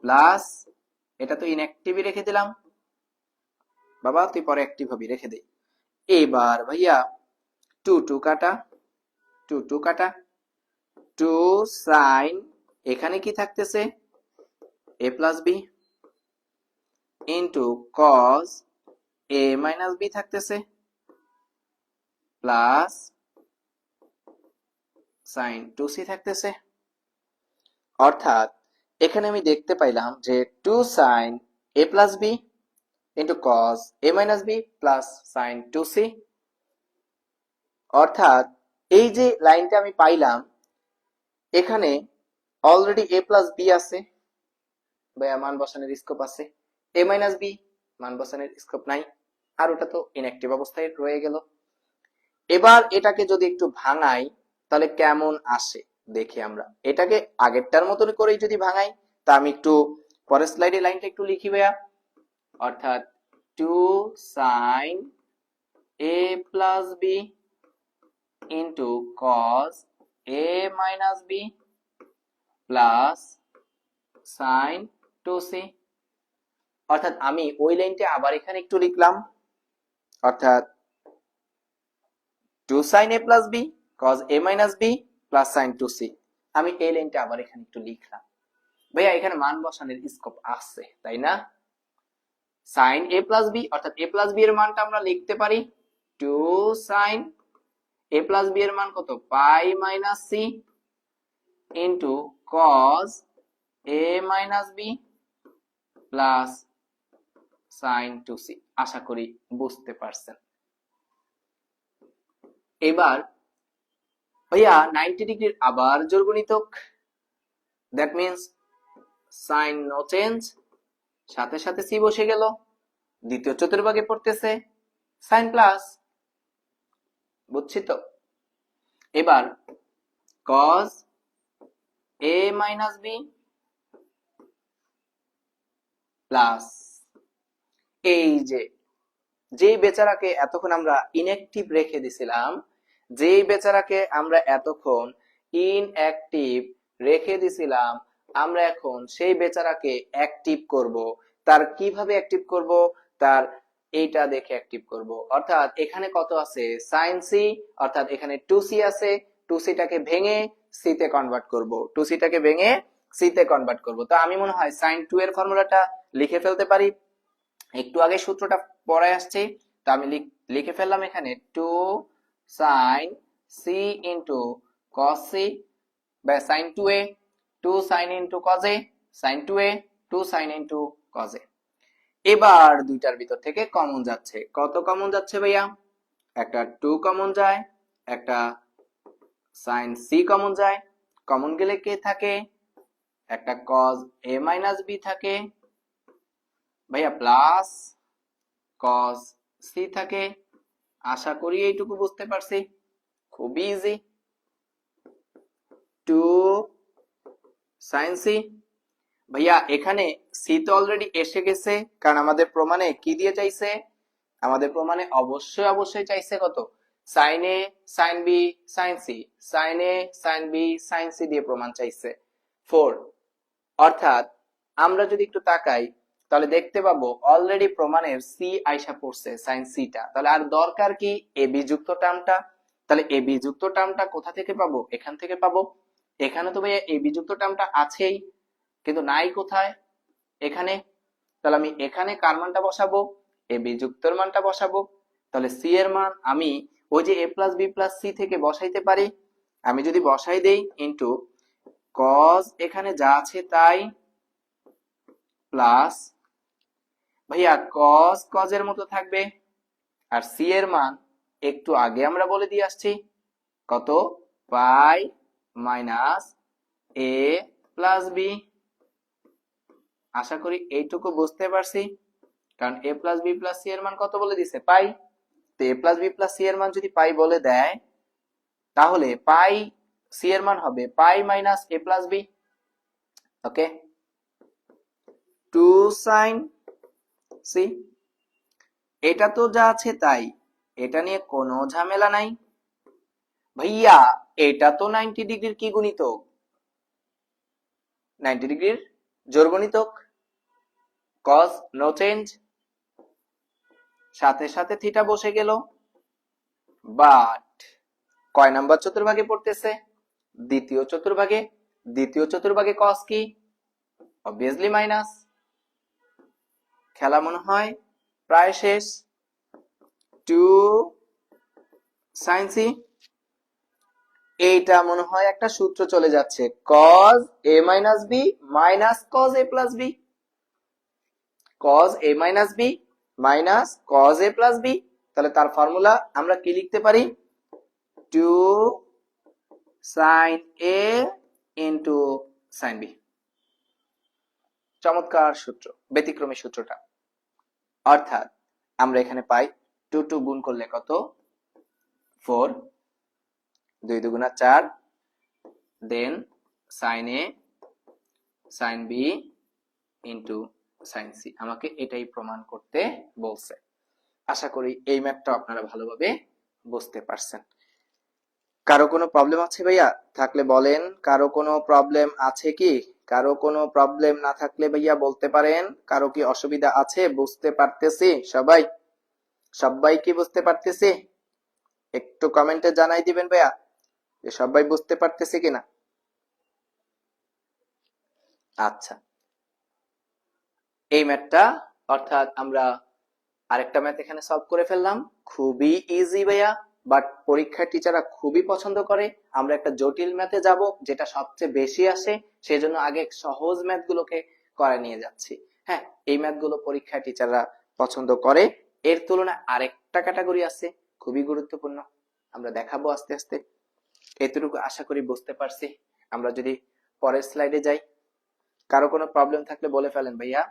প্লাস, এটা তো ইনঅ্যাক্টিভই রেখে দিলাম, বাবা তুই পরে অ্যাক্টিভ হবি, রেখে দে। এবার ভাইয়া 2 2 কাটা, 2 2 কাটা, 2 sin, এখানে কি থাকতেছে? a plus b into cos a minus b থাকতেছে, প্লাস sin 2c থাকতেছে। অর্থাৎ এখানে আমি দেখতে পাইলাম যে 2 sin a plus b into cos a minus b plus sin 2c, অর্থাৎ এই যে লাইনটা আমি পাইলাম এখানে অলরেডি a প্লাস b আছে, ভাইয়া মান বসানোর স্কোপ আছে, a মাইনাস b মান বসানোর স্কোপ নাই, আর ওটা তো ইনঅ্যাক্টিভ অবস্থায় রয়ে গেল। এবার এটাকে যদি একটু ভাঙাই তাহলে কেমন আসে দেখি আমরা। এটাকে আগেরটার মতন করেই যদি ভাঙাই, তা আমি একটু পরের স্লাইডে লাইনটা একটু লিখি ভাইয়া, অর্থাৎ 2 sin a plus b into cos a minus b plus sin 2c, অর্থাৎ আমি ওই লাইনটা আবার এখানে একটু লিখলাম, অর্থাৎ 2 sin a plus b cos a minus b plus sin 2c, আমি এই লাইনটা আবার এখানে একটু লিখলাম। ভাইয়া এখানে মান বসানোর স্কোপ আছে, তাই না? sin a plus b, অর্থাৎ a plus b এর মানটা আমরা লিখতে পারি 2 sin a plus b এর মান কত? Pi minus c into cos a minus b plus sin 2c। আশা করি বুঝতে পারছেন। এবার ভাইয়া 90 ডিগ্রির আবার জোড়গুণিতক, that means sine no change, সাথে সাথে সি বসে গেল, দ্বিতীয় চতুর্ভাগে পড়তেছে সাইন প্লাস, বুঝছি তো? এবার cos a minus b plus, এই যে বেচারাকে এতক্ষণ আমরা ইনঅ্যাক্টিভ রেখে দিছিলাম, যেই বেচারাকে আমরা এতক্ষণ ইনঅ্যাক্টিভ রেখে দিছিলাম, আমরা এখন সেই বেচারাকে অ্যাক্টিভ করব। তার কিভাবে অ্যাক্টিভ করব? তার এইটা দেখে অ্যাক্টিভ করব। অর্থাৎ এখানে কত আছে? sin c, অর্থাৎ এখানে 2c আছে, 2c টাকে ভেঙে c তে কনভার্ট করব, 2c টাকে ভেঙে c তে কনভার্ট করব। তো আমি মনে হয় sin 2 এর ফর্মুলাটা লিখে ফেলতে পারি, একটু আগে সূত্রটা পড়ে আসছে, তো আমি লিখে ফেললাম এখানে 2 sin c into cos c by sin 2a, 2 sin into cos a sin 2a, 2 sin into cos a। এবার দুইটার ভিতর থেকে কমন যাচ্ছে, কত কমন যাচ্ছে ভাইয়া? একটা 2 কমন যায়, একটা sin c কমন যায়। কমন গেলে কে থাকে? একটা cos a মাইনাস b থাকে ভাইয়া, প্লাস cos c থাকে। আশা করি এইটুকু বুঝতে পারছি, খুবই ইজি। 2 sin c ভাইয়া, এখানে সি তো অলরেডি এসে গেছে, কারণ আমাদের প্রমাণে কি দিয়ে চাইছে? আমাদের প্রমাণে অবশ্যই অবশ্যই চাইছে কত? Sine A sine B sine C, sine A sine B sine C দিয়ে প্রমাণ চাইছে 4। অর্থাৎ আমরা যদি একটু তাকাই তাহলে দেখতে পাবো অলরেডি প্রমাণের সি আইসা পড়ছে, সাইন সিটা। তাহলে আর দরকার কি এ বি যুক্ত টার্মটা? তাহলে এ বি যুক্ত টার্মটা কোথা থেকে পাবো? এখান থেকে পাবো। এখানে তো ভাইয়া এ বি যুক্ত টার্মটা আছেই, কিন্তু নাই কোথায়? এখানে। তাহলে আমি এখানে কার মানটা বসাবো? এ বি যুক্তর মানটা বসাবো। তাহলে সি এর মান আমি ওই যে এ প্লাস বি প্লাস সি থেকে বসাইতে পারি। আমি যদি বসাই দেই ইন্টু কজ এখানে যা আছে তাই, প্লাস ভাইয়া কজ কজের মতো থাকবে, আর সি এর মান একটু আগে আমরা বলে দিয়ে আসছি কত? Pi minus A plus B. আশা করি এইটুকু বুঝতে পারছি, কারণ এ প্লাস বি প্লাস সি এর মান কত বলে দিছে? পাই। তো এ প্লাস বি প্লাস সি এর মান যদি পাই বলে দেয়, তাহলে পাই সি এর মান হবে পাই minus A plus B. Okay, 2 sine C. এটা তো যা আছে তাই, এটা নিয়ে কোনো ঝামেলা নাই ভাইয়া। এটা তো 90 ডিগ্রির কি গুণিতক? 90 ডিগ্রির জোড় গুণিতক। কজ নো চেঞ্জ, সাথে সাথে থিটা বসে গেল। বাট কয় নাম্বার চতুর্ভাগে পড়তেছে? দ্বিতীয় চতুর্ভাগে। দ্বিতীয় চতুর্ভাগে কস কি? Obviously minus. খেলা মনে হয় প্রায় শেষ। 2 sin c, এইটা মনে হয় একটা সূত্র চলে যাচ্ছে, cos a minus b minus cos a plus b, cos a minus b minus cos a plus b। তাহলে তার ফর্মুলা আমরা কি লিখতে পারি? 2 sin a into sin b। চমৎকার সূত্র, ব্যতিক্রমী সূত্রটা। অর্থাৎ আমরা এখানে পাই 2 2 গুণ করলে কত? 4, 2 দুগুণা 4, দেন sin a sin b into sin c। আমাকে এটাই প্রমাণ করতে বলছে। আশা করি এই ম্যাথটা আপনারা ভালোভাবে বুঝতে পারছেন। কারো কোনো প্রবলেম আছে ভাইয়া? থাকলে বলেন। কারো কোনো প্রবলেম আছে কি? কারো কোনো প্রবলেম না থাকলে ভাইয়া বলতে পারেন। কারো কি অসুবিধা আছে? বুঝতে পারতেছি সবাই? সবাই কি বুঝতে পারতেছি? একটু কমেন্টে জানাই দিবেন ভাইয়া যে সবাই বুঝতে পারতেছে কিনা। আচ্ছা, এই ম্যাথটা অর্থাৎ আমরা আরেকটা ম্যাথ এখানে সলভ করে ফেললাম। খুবই ইজি ভাইয়া, বাট পরীক্ষার টিচাররা খুবই পছন্দ করে। আমরা একটা জটিল ম্যাথে যাব, যেটা সবচেয়ে বেশি আসে, সেজন্য আগে সহজ ম্যাথগুলোকে করে নিয়ে যাচ্ছি। হ্যাঁ, এই ম্যাথগুলো পরীক্ষার টিচাররা পছন্দ করে। এর তুলনায় আরেকটা ক্যাটাগরি আছে, খুবই গুরুত্বপূর্ণ, আমরা দেখাবো আস্তে আস্তে। এতটুকু আশা করি বুঝতে পারছি। আমরা যদি পরের স্লাইডে যাই, কারো কোনো প্রবলেম থাকলে বলে ফেলেন ভাইয়া।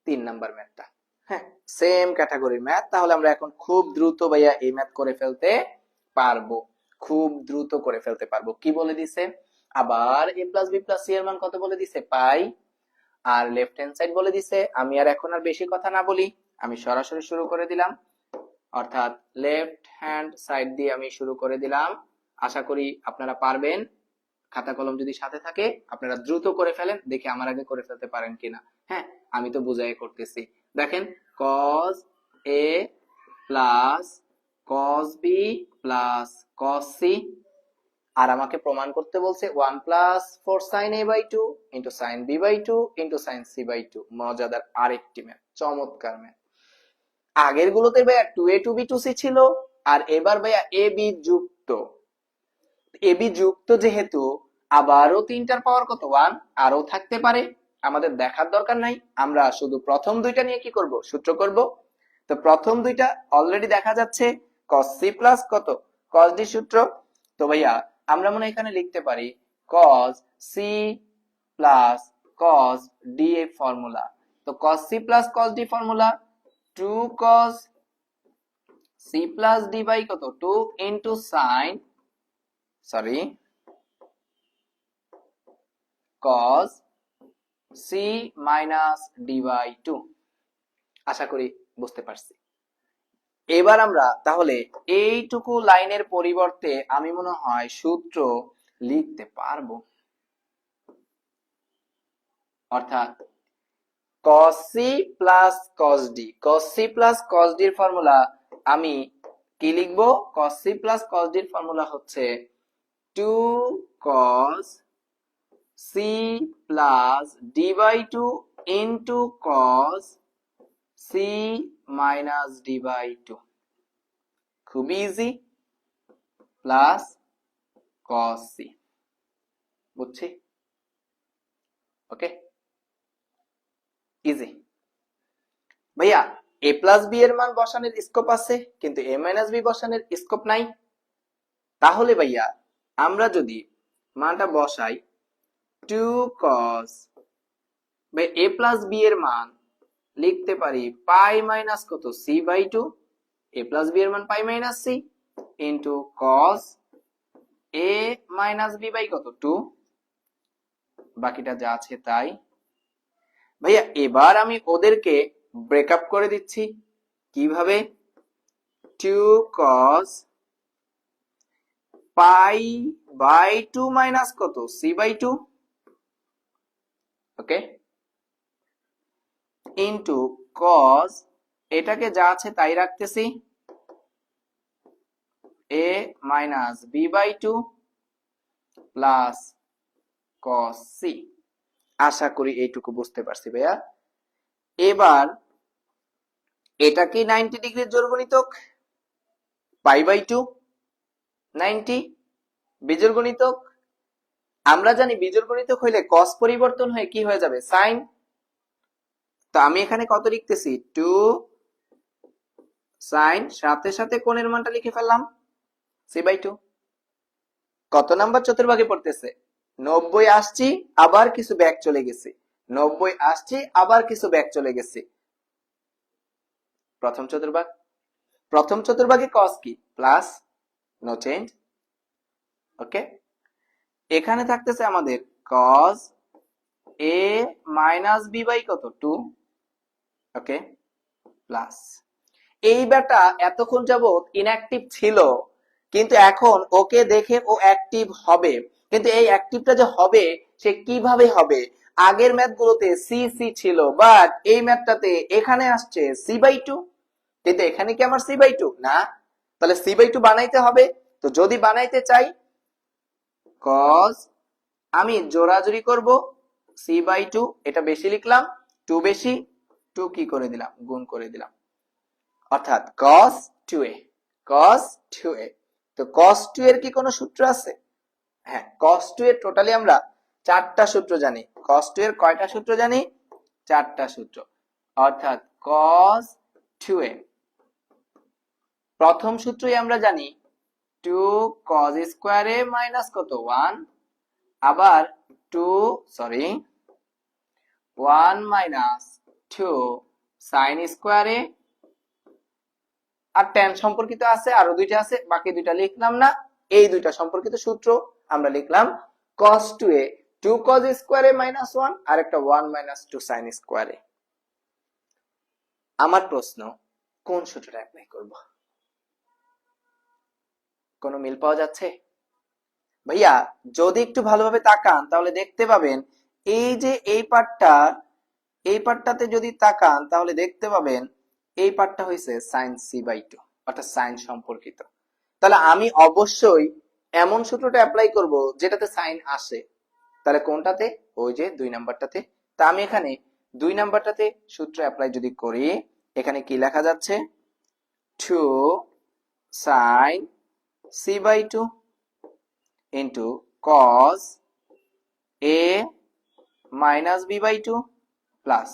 3 নাম্বার ম্যাথটা, হ্যাঁ সেম ক্যাটাগরির ম্যাথ। তাহলে আমরা এখন খুব দ্রুত ভাইয়া এই ম্যাথ করে ফেলতে পারবো, খুব দ্রুত করে ফেলতে পারবো। কি বলে দিছে? আবার a plus B plus C এর মান কত বলে দিছে? পাই। আর লেফট হ্যান্ড সাইড বলে দিছে। আমি আর এখন আর বেশি কথা না বলি, আমি সরাসরি শুরু করে দিলাম। অর্থাৎ লেফট হ্যান্ড সাইড দিয়ে আমি শুরু করে দিলাম। আশা করি আপনারা পারবেন। খাতা কলম যদি সাথে থাকে আপনারা দ্রুত করে ফেলেন, দেখি আমার আগে করে ফেলতে পারেন কিনা। হ্যাঁ, আমি তো বুঝাই করতেছি। দেখেন, cos a প্লাস cos b প্লাস cos c, আর আমাকে প্রমাণ করতে বলছে 1 plus 4 sin a by 2 into sin b by 2 into sin c by 2। মজাদার আরেকটি ম্যাথ, চমৎকার ম্যাথ। আগের গুলোতে ভাইয়া 2a 2b 2c ছিল, আর এবার ভাইয়া a b যুক্ত। এবি যুক্ত যেহেতু, আবারও তিনটার পাওয়ার কত? 1, আরো থাকতে পারে। আমাদের দেখার দরকার নাই, আমরা শুধু প্রথম দুইটা নিয়ে কি করব, সূত্র করব। তো প্রথম দুইটা অলরেডি দেখা যাচ্ছে, cos c প্লাস কত, cos d সূত্র। তো ভাইয়া আমরা মনে হয় এখানে লিখতে পারি cos c plus cos d এর ফর্মুলা। তো cos c plus cos d formula 2 cos c plus d by কত, 2 into sin, sorry, cos c minus d by 2। আশা করি বুঝতে পারছি। এবার আমরা তাহলে এইটুকু লাইনের পরিবর্তে আমি মনে হয় সূত্র লিখতে পারবো, অর্থাৎ cos c plus cos d, cos c plus cos d এর ফর্মুলা আমি কি লিখবো, cos c plus cos d এর ফর্মুলা হচ্ছে 2 cos c plus d by 2 into cos c minus d by 2, খুবই ইজি, প্লাস cos c, বুঝছি? Okay, easy. ভাইয়া a plus b এর মান বসানোর স্কোপ আছে, কিন্তু a মাইনাস b বসানোর স্কোপ নাই। তাহলে ভাইয়া আমরা যদি মানটা বসাই 2 cos, ভাই a প্লাস b এর মান লিখতে পারি পাই মাইনাস কত, c by 2, a plus b এর মান pi minus c into cos a minus b by কত, 2, বাকিটা যা আছে তাই। ভাইয়া এবার আমি ওদেরকে ব্রেকআপ করে দিচ্ছি, কিভাবে, 2 cos পাই বাই 2 মাইনাস কত, c by 2, okay, into cos, এটাকে যা আছে তাই রাখতেছি, a minus b by 2 plus cos c। আশা করি এইটুকু বুঝতে পারছি ভাইয়া। এবার এটা কি 90 ডিগ্রির জোড়গণিতক, পাই বাই 2 90, বিজোড় গণিতক, আমরা জানি বিজোড় গণিতক হইলে cos পরিবর্তন হয়ে কি হয়ে যাবে, sin। তো আমি এখানে কত লিখতেছি, 2 sin, সাথে সাথে কোণের মানটা লিখে ফেললাম c বাই 2। কত নাম্বার চতুর্ভাগে পড়তেছে, 90 আসছি আবার কিছু ব্যাক চলে গেছে, 90 আসছি আবার কিছু ব্যাক চলে গেছে, প্রথম চতুর্ভাগ। প্রথম চতুর্ভাগে cos কি, প্লাস, নো চেঞ্জ, ওকে। এখানে থাকতেছে আমাদের cos a minus b by কত, 2, ওকে, প্লাস। এই বেটা এতক্ষণ যাবত ইনঅ্যাক্টিভ ছিল, কিন্তু এখন ওকে দেখে ও অ্যাক্টিভ হবে। কিন্তু এই অ্যাক্টিভটা যে হবে সে কিভাবে হবে, আগের ম্যাথ গুলোতে সি সি ছিল, বাট এই ম্যাথটাতে এখানে আসছে সি বাই 2, কিন্তু এখানে কি আমার সি বাই 2 না, তাহলে সি বাই 2 বানাইতে হবে। তো যদি বানাইতে চাই cos, আমি জোড়াজুড়ি করব, সি বাই 2, এটা বেশি লিখলাম, 2 বেশি, 2 কি করে দিলাম, গুণ করে দিলাম, অর্থাৎ cos 2a, cos 2a। তো cos 2 এর কি কোনো সূত্র আছে, হ্যাঁ, cos 2 এর টোটালি আমরা 4টা সূত্র জানি। cos 2 এর কয়টা সূত্র জানি, 4টা সূত্র, অর্থাৎ cos 2a প্রথম সূত্রই আমরা জানি 2 cos স্কয়ার a মাইনাস কত, 1, আবার 1 মাইনাস 2 sin স্কয়ার a, আর tan সম্পর্কিত আছে, আরো দুইটা আছে, বাকি দুইটা লিখলাম না। এই দুইটা সম্পর্কিত সূত্র আমরা লিখলাম cos 2a, 2 cos square a minus 1, আর একটা 1 মাইনাস 2 sin স্কয়ার a। আমার প্রশ্ন, কোন সূত্রটা অ্যাপ্লাই করব, কোনো মিল পাওয়া যাচ্ছে? ভাইয়া যদি একটু ভালোভাবে তাকান তাহলে দেখতে পাবেন, এই যে এই পার্টটাতে যদি তাকান তাহলে দেখতে পাবেন এই পার্টটা হইছে sin c বাই 2, অর্থাৎ sin সম্পর্কিত। তাহলে আমি অবশ্যই এমন সূত্রটা অ্যাপ্লাই করব যেটাতে sin আসে। তাহলে কোনটাতে, ওই যে 2 নাম্বারটাতে। তা আমি এখানে 2 নাম্বারটাতে সূত্র অ্যাপ্লাই যদি করি, এখানে কি লেখা যাচ্ছে, 2 sin c by 2 into cos a minus B by two plus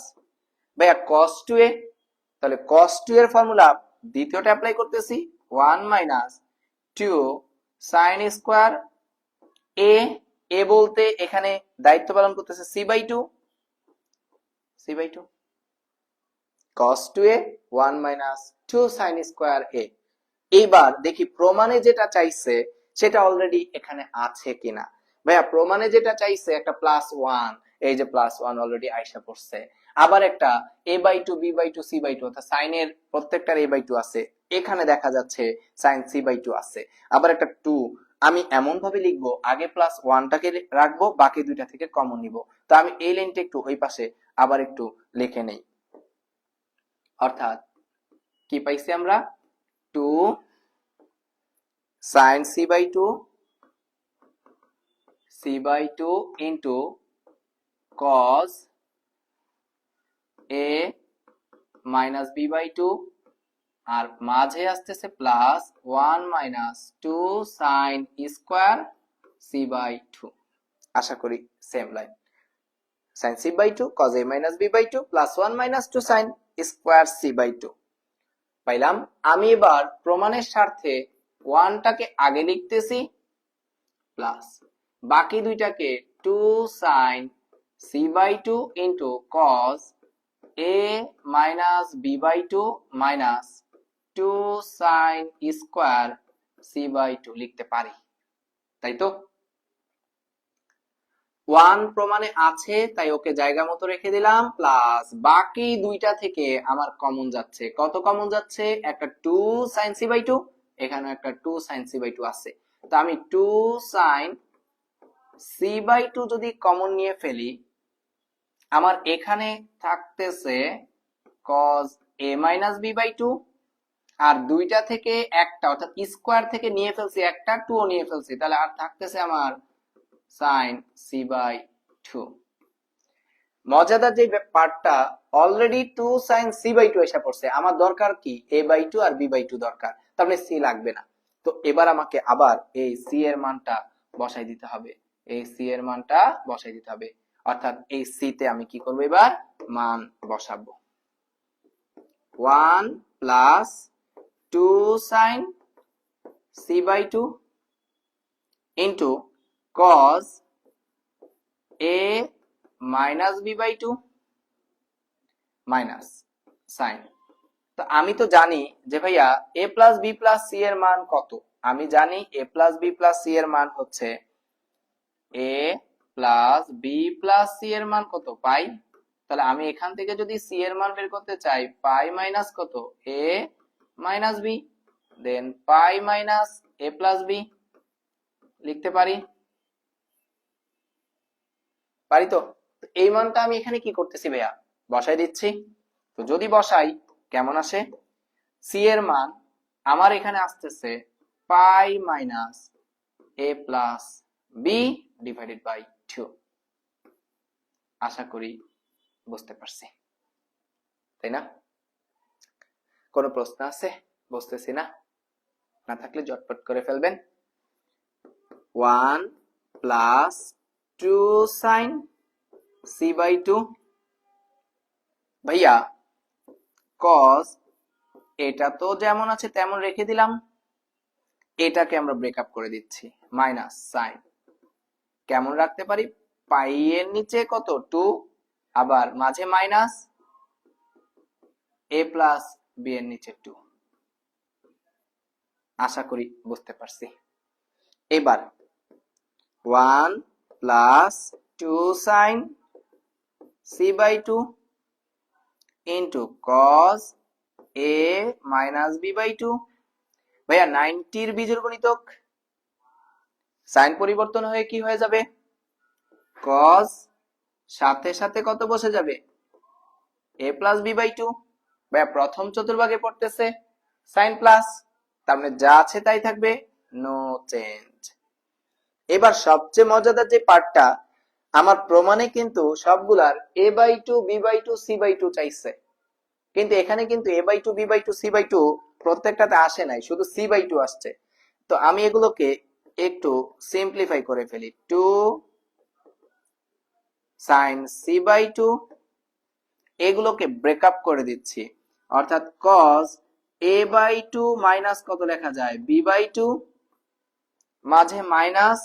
ভাইয়া কস টু এ, তাহলে কস টু এর ফর্মুলা দ্বিতীয়টা অ্যাপ্লাই করতেছি, 1 মাইনাস two sine square A, A বলতে এখানে দায়িত্ব পালন করতেছে C by two, C by two cos 2a 1 minus 2 sin square a। এইবার দেখি প্রমাণে যেটা চাইছে সেটা অলরেডি এখানে আছে কিনা। ভাইয়া প্রমাণে যেটা চাইছে একটা প্লাস 1, এই যে প্লাস 1 অলরেডি আইসা পড়ছে। আবার একটা a by 2 b by 2 c by 2 অর্থাৎ sin এর প্রত্যেকটার a বাই 2 আছে, এখানে দেখা যাচ্ছে sin c বাই 2 আছে। আবার একটা 2, আমি এমন ভাবে লিখবো আগে প্লাস 1টাকে রাখবো, বাকি দুইটা থেকে কমন নিব। তো আমি এই লাইনটা একটু ওই পাশে আবার একটু লিখে নেই, অর্থাৎ কি পাইছি আমরা 2 sin c by 2 c by 2 into cos a minus b by 2 আর মাঝে আসতেছে plus 1 minus 2 sin square c by 2। আশা করি same line, sin c by 2 cos a minus b by 2 plus 1 minus 2 sin square c by 2 পাইলাম। আমি এবার প্রমাণের স্বার্থে 1টাকে আগে লিখতেছি প্লাস বাকি দুইটাকে 2 sin c by 2 into cos a minus b by 2 minus 2 sin square c by 2 লিখতে পারি, তাই তো? 1 প্রমাণে আছে তাই ওকে জায়গা মতো রেখে দিলাম, প্লাস বাকি দুইটা থেকে আমার কমন যাচ্ছে, কত কমন যাচ্ছে? একটা 2 sin c by 2, এখানে একটা 2 sin c by 2 আছে, তো আমি 2 sin c by 2 যদি কমন নিয়ে ফেলি, আমার এখানে থাকতেছে cos a minus b by 2, আর দুইটা থেকে একটা অর্থাৎ স্কয়ার থেকে নিয়ে ফেলছি একটা, 2 ও নিয়ে ফেলছি, তাহলে আর থাকতেছে আমার sin c by 2। মজাদার যে পার্টটা, অলরেডি 2 sin c by 2 এসে পড়ছে, আমার দরকার কি a by 2 R b by 2 দরকার, তার মানে c লাগবে না। তো এবার আমাকে আবার এই c এর মানটা বসাই দিতে হবে, এই c এর মানটা বসাই দিতে হবে, অর্থাৎ এই c তে আমি কি করব, এবার মান বসাবো। 1 plus 2 sin c by 2 into cos a minus b by 2 minus sin। তো আমি তো জানি যে ভাইয়া a plus b plus c এর মান কত, আমি জানি a plus b plus c এর মান হচ্ছে a plus b plus c এর মান কত, পাই। তাহলে আমি এখান থেকে যদি c এর মান বের করতে চাই, পাই মাইনাস কত, a minus b, then pi minus a plus b লিখতে পারি, পারি তো? এই মানটা আমি এখানে কি করতেছি ভাইয়া, বসাই দিচ্ছি। তো যদি বসাই কেমন আসে, c এর মান আমার এখানে আসতেছে pi minus a plus b divided by 2। আশা করি বুঝতে পারছি, তাই না? কোনো প্রশ্ন আছে? বুঝতেছি না, না থাকলে ঝটপট করে ফেলবেন। 1 প্লাস 2 sin c by 2, ভাইয়া cos এটা তো যেমন আছে তেমন রেখে দিলাম, এটাকে আমরা ব্রেকআপ করে দিচ্ছি, মাইনাস sin কেমন রাখতে পারি, পাই এর নিচে কত 2, আবার মাঝে মাইনাস a প্লাস b এর নিচে 2। আশা করি বুঝতে পারছি। এবার 1 plus 2 sin c by 2 into cos a minus b by 2। ভাইয়া 90 এর বীজের গণিতক, সাইন পরিবর্তন হয়ে কি হয়ে যাবে, cos সাথে সাথে কত বসে যাবে, a plus b by 2। ভাইয়া প্রথম চতুর্ভাগে পড়তেছে সাইন প্লাস, তার মানে যা আছে তাই থাকবে, নো চেঞ্জ। এবার সবচেয়ে মজাদার যে পার্টটা, আমার প্রমাণে কিন্তু সবগুলার a by 2 b by 2 c by 2 চাইছে, কিন্তু এখানে কিন্তু a by 2 b by 2 c by 2 প্রত্যেকটাতে আসে নাই, শুধু c by 2 আসছে। তো আমি এগুলোকে একটু সিম্পলিফাই করে ফেলি, 2 সাইন সি বাই টু, এগুলোকে ব্রেকআপ করে দিচ্ছি, অর্থাৎ cos A by two minus কত লেখা যায়, বি বাই টু, মাঝে minus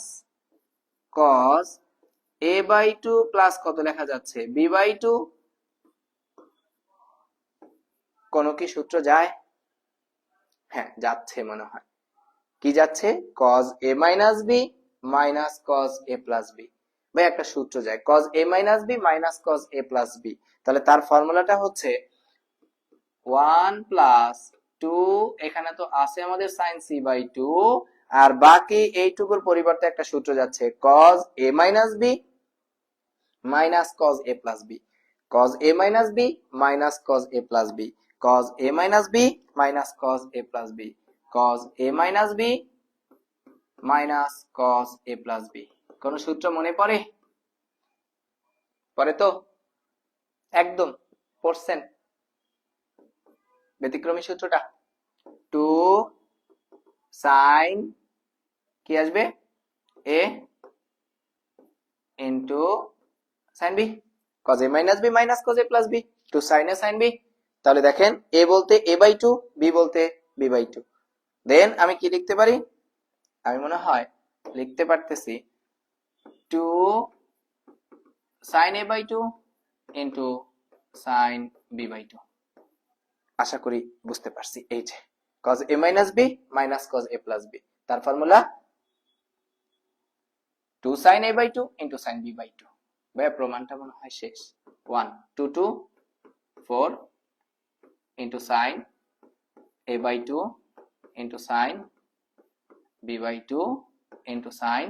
cos A by two plus কত লেখা যাচ্ছে, বি বাই টু। কোন কি সূত্র যায়? হ্যাঁ যাচ্ছে মনে হয়। কি যাচ্ছে? Cos A minus B minus cos A plus B. ভাই একটা সূত্র যায়, cos A minus B minus cos A plus B. তাহলে তার ফর্মুলাটা হচ্ছে 1 প্লাস 2, এখানে তো আছে আমাদের সাইন সি বাই 2, আর বাকি এইটুকুর পরিবর্তে একটা সূত্র যাচ্ছে cos A minus B minus cos A plus B, cos A minus B minus cos A plus B, cos A minus B minus cos A plus B, cos A minus B minus cos A plus B. কোন সূত্র মনে পড়ে? পরে তো একদম পড়ছেন ব্যতিক্রমী সূত্রটা। 2 সাইন কি আসবে, A into sine B, cos A minus B minus cos A plus B, 2 sine A sine B. তাহলে দেখেন এ বলতে এ বাই টু, বি বলতে বি বাই টু। দেন আমি কি লিখতে পারি? আমি মনে হয় লিখতে পারতেছি 2 sine A by two into sine B by two. আশা করি বুঝতে পারছি। এই যে cos a minus b minus cos a plus b, তার formula 2 sin a by 2 into sin b by 2। ভাইয়া প্রমাণটা মনে হয় শেষ। 1 2 2 4 into sin a by 2 into sin b by 2 into sin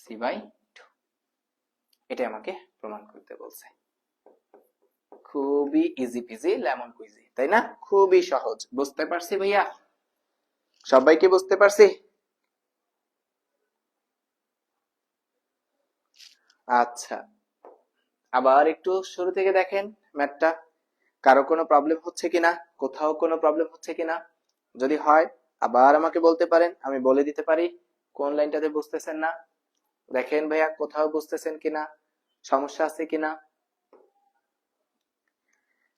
c by 2, এটা আমাকে প্রমাণ করতে বলছে। খুবই ইজি পিজি লেমন কুইজি, তাই না? খুবই সহজ। বুঝতে পারছি ভাইয়া? সবাইকে বুঝতে পারছি? আচ্ছা, আবার একটু শুরু থেকে দেখেন ম্যাথটা, কারো কোনো প্রবলেম হচ্ছে কিনা, কোথাও কোনো প্রবলেম হচ্ছে কিনা। যদি হয় আবার আমাকে বলতে পারেন, আমি বলে দিতে পারি কোন লাইনটাতে বুঝতেছেন না। দেখেন ভাইয়া কোথাও বুঝতেছেন কিনা, সমস্যা আছে কিনা।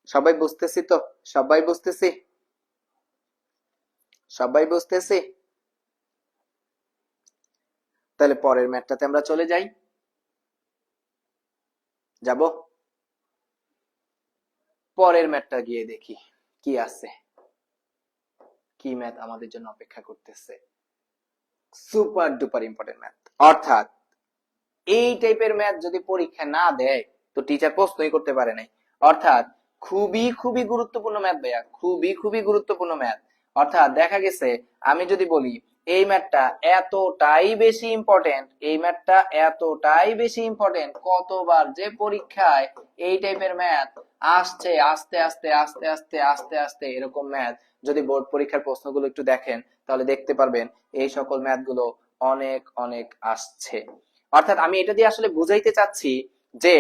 সবাই বুঝতেছি তো? সবাই বুঝতেছি? সবাই বুঝতেছি? তাহলে পরের ম্যাথটাতে আমরা চলে যাই। যাব? পরের ম্যাথটা গিয়ে দেখি কি আছে, কি ম্যাথ আমাদের জন্য অপেক্ষা করতেছে। সুপার ডুপার ইম্পর্টেন্ট ম্যাথ, অর্থাৎ এই টাইপের ম্যাথ যদি পরীক্ষা না দেয় তো টিচার প্রশ্নই করতে পারে নাই। অর্থাৎ খুবই খুবই গুরুত্বপূর্ণ ম্যাথ ভাইয়া, খুবই খুবই গুরুত্বপূর্ণ ম্যাথ। অর্থাৎ দেখা গেছে আমি যদি বলি এই ম্যাথটা এতটাই বেশি ইম্পর্টেন্ট, এই ম্যাথটা এতটাই বেশি ইম্পর্টেন্ট, কতবার যে পরীক্ষায় এই টাইপের ম্যাথ আসছে, আস্তে আস্তে আস্তে আস্তে আস্তে আস্তে এরকম ম্যাথ যদি বোর্ড পরীক্ষার প্রশ্নগুলো একটু দেখেন তাহলে দেখতে পারবেন এই সকল ম্যাথগুলো অনেক অনেক আসছে। অর্থাৎ আমি এটা দিয়ে আসলে বুঝাইতে চাচ্ছি যে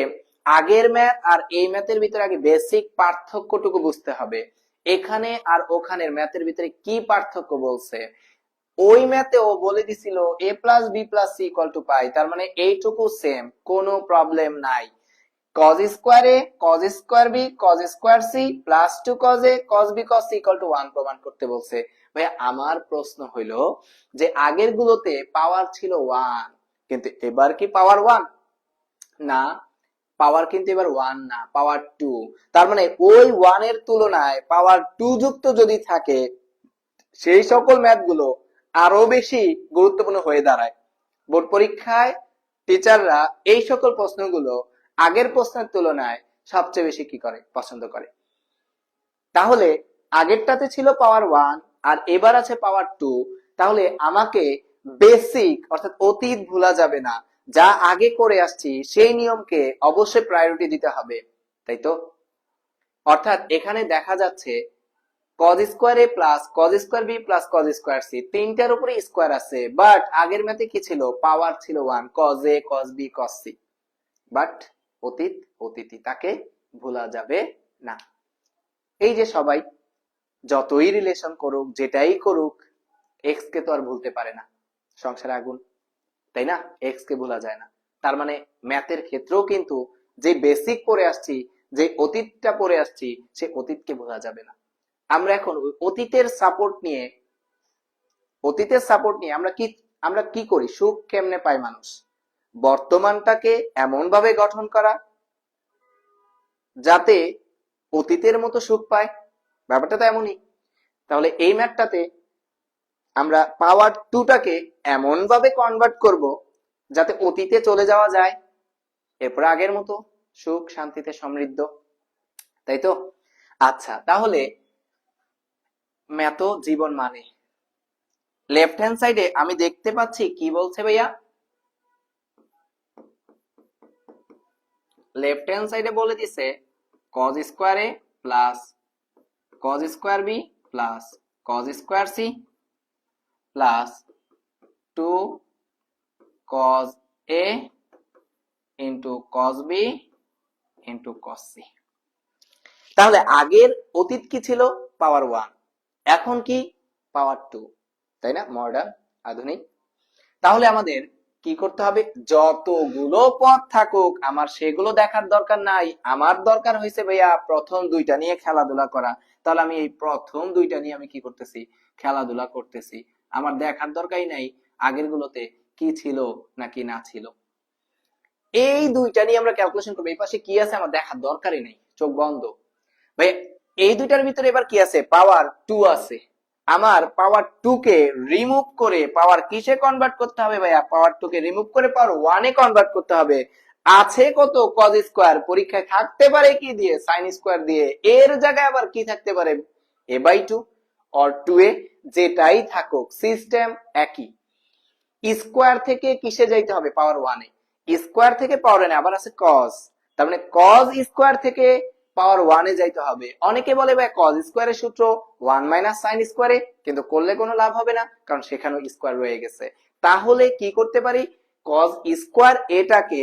আগের ম্যাথ আর এই ম্যাথের ভিতরে আগে বেসিক পার্থক্যটুকু বুঝতে হবে। এখানে আর ওখানের ম্যাথের ভিতরে কি পার্থক্য বলছে, ওই ম্যাথে ও বলে দিছিল a plus B plus C equal to pi, তার মানে এইটুকু সেম, কোনো প্রবলেম নাই। cos square a cos square b cos square c plus 2 cos a cos b cos c equal to 1 প্রমাণ করতে বলছে। ভাই আমার প্রশ্ন হইলো যে আগের গুলোতে পাওয়ার ছিল 1, কিন্তু এবার কি পাওয়ার 1? না, পাওয়ার কিন্তু এবার 1 না, পাওয়ার 2। তার মানে ওই 1 এর তুলনায় পাওয়ার 2 যুক্ত যদি থাকে সেই সকল ম্যাথ গুলো আরো বেশি গুরুত্বপূর্ণ হয়ে দাঁড়ায়। বোর্ড পরীক্ষায় টিচাররা এই সকল প্রশ্নগুলো আগের প্রশ্নের তুলনায় সবচেয়ে বেশি কি করে, পছন্দ করে। তাহলে আগেরটাতে ছিল পাওয়ার 1 আর এবার আছে পাওয়ার 2, তাহলে আমাকে বেসিক অর্থাৎ অতীত ভোলা যাবে না, যা আগে করে আসছি সেই নিয়মকে অবশ্যই প্রায়োরিটি দিতে হবে, তাই তো? অর্থাৎ এখানে দেখা যাচ্ছে cos স্কয়ার a প্লাস cos স্কয়ার b প্লাস cos স্কয়ার c, তিনটার উপরে স্কয়ার আছে, বাট আগের ম্যাথে কি ছিল, পাওয়ার ছিল 1, cos a cos b cos c। But অতীত অতীতই, তাকে ভোলা যাবে না। এই যে সবাই যতই রিলেশন করুক, যেটাই করুক, এক্স কে তো আর ভুলতে পারে না, সংসারে আগুন, তাই না? এক্স কে ভোলা যায় না। তার মানে ম্যাথের ক্ষেত্রেও কিন্তু যে বেসিক পড়ে আসছি, যে অতীতটা পড়ে আসছি, সে অতীতকে বোঝা যাবে না। আমরা এখন অতীতের সাপোর্ট নিয়ে আমরা কি করি, সুখ কেমনে পায় মানুষ, বর্তমানটাকে এমন ভাবে গঠন করা যাতে অতীতের মতো সুখ পায়। ব্যাপারটা তো এমনই। তাহলে এই ম্যাথটাতে আমরা পাওয়ার টুটাকে এমন ভাবে কনভার্ট করব যাতে অতীতে চলে যাওয়া যায়, এরপর আগের মতো সুখ শান্তিতে সমৃদ্ধ, তাই তো? আচ্ছা, তাহলে ম্যাথ জীবন মানে লেফট হ্যান্ড সাইডে আমি দেখতে পাচ্ছি কি বলছে ভাইয়া, লেফট হ্যান্ড সাইডে বলে দিছে cos স্কয়ার a প্লাস cos স্কয়ার b প্লাস cos square c plus 2 cos a into cos b into cos c। তাহলে আগের অতীত কি ছিল? পাওয়ার 1। এখন কি? পাওয়ার 2, তাই না? মডার্ন, আধুনিক। তাহলে আমাদের কি করতে হবে? যতগুলো পদ থাকুক আমার সেগুলো দেখার দরকার নাই, আমার দরকার হয়েছে ভাইয়া প্রথম দুইটা নিয়ে খেলাধুলা করা। তাহলে আমি এই প্রথম দুইটা নিয়ে আমি কি করতেছি? খেলাধুলা করতেছি। আমার দেখার দরকারই নাই আগের গুলোতে কি ছিল নাকি না ছিল। এই দুইটা নিয়ে আমরা ক্যালকুলেশন করবো। এই পাশে কি আছে আমার দেখার দরকারই নেই, চোখ বন্ধ। ভাই এই দুইটার ভিতরে এবার কি আছে? পাওয়ার 2 আছে। আমার পাওয়ার 2 কে রিমুভ করে পাওয়ার কিসে কনভার্ট করতে হবে ভাইয়া? পাওয়ার 2 কে রিমুভ করে পাওয়ার 1 এ কনভার্ট করতে হবে। আছে কত? cos square. পরীক্ষায় থাকতে পারে কি দিয়ে? sin স্কয়ার দিয়ে। এর জায়গায় আবার কি থাকতে পারে? a/2 অর 2a, যেটাই থাকুক সিস্টেম একই। স্কয়ার থেকে কিসে যাইতে হবে? পাওয়ার 1 এ। স্কয়ার থেকে পাওয়ার 1 এ আবার আছে cos, তার মানে cos স্কয়ার থেকে পাওয়ার 1 এ যাইতে হবে। অনেকে বলে ভাই cos স্কয়ারের সূত্র 1 মাইনাস sin স্কয়ারে, কিন্তু করলে কোনো লাভ হবে না কারণ সেখানেও স্কয়ার রয়ে গেছে। তাহলে কি করতে পারি? cos স্কয়ার এটাকে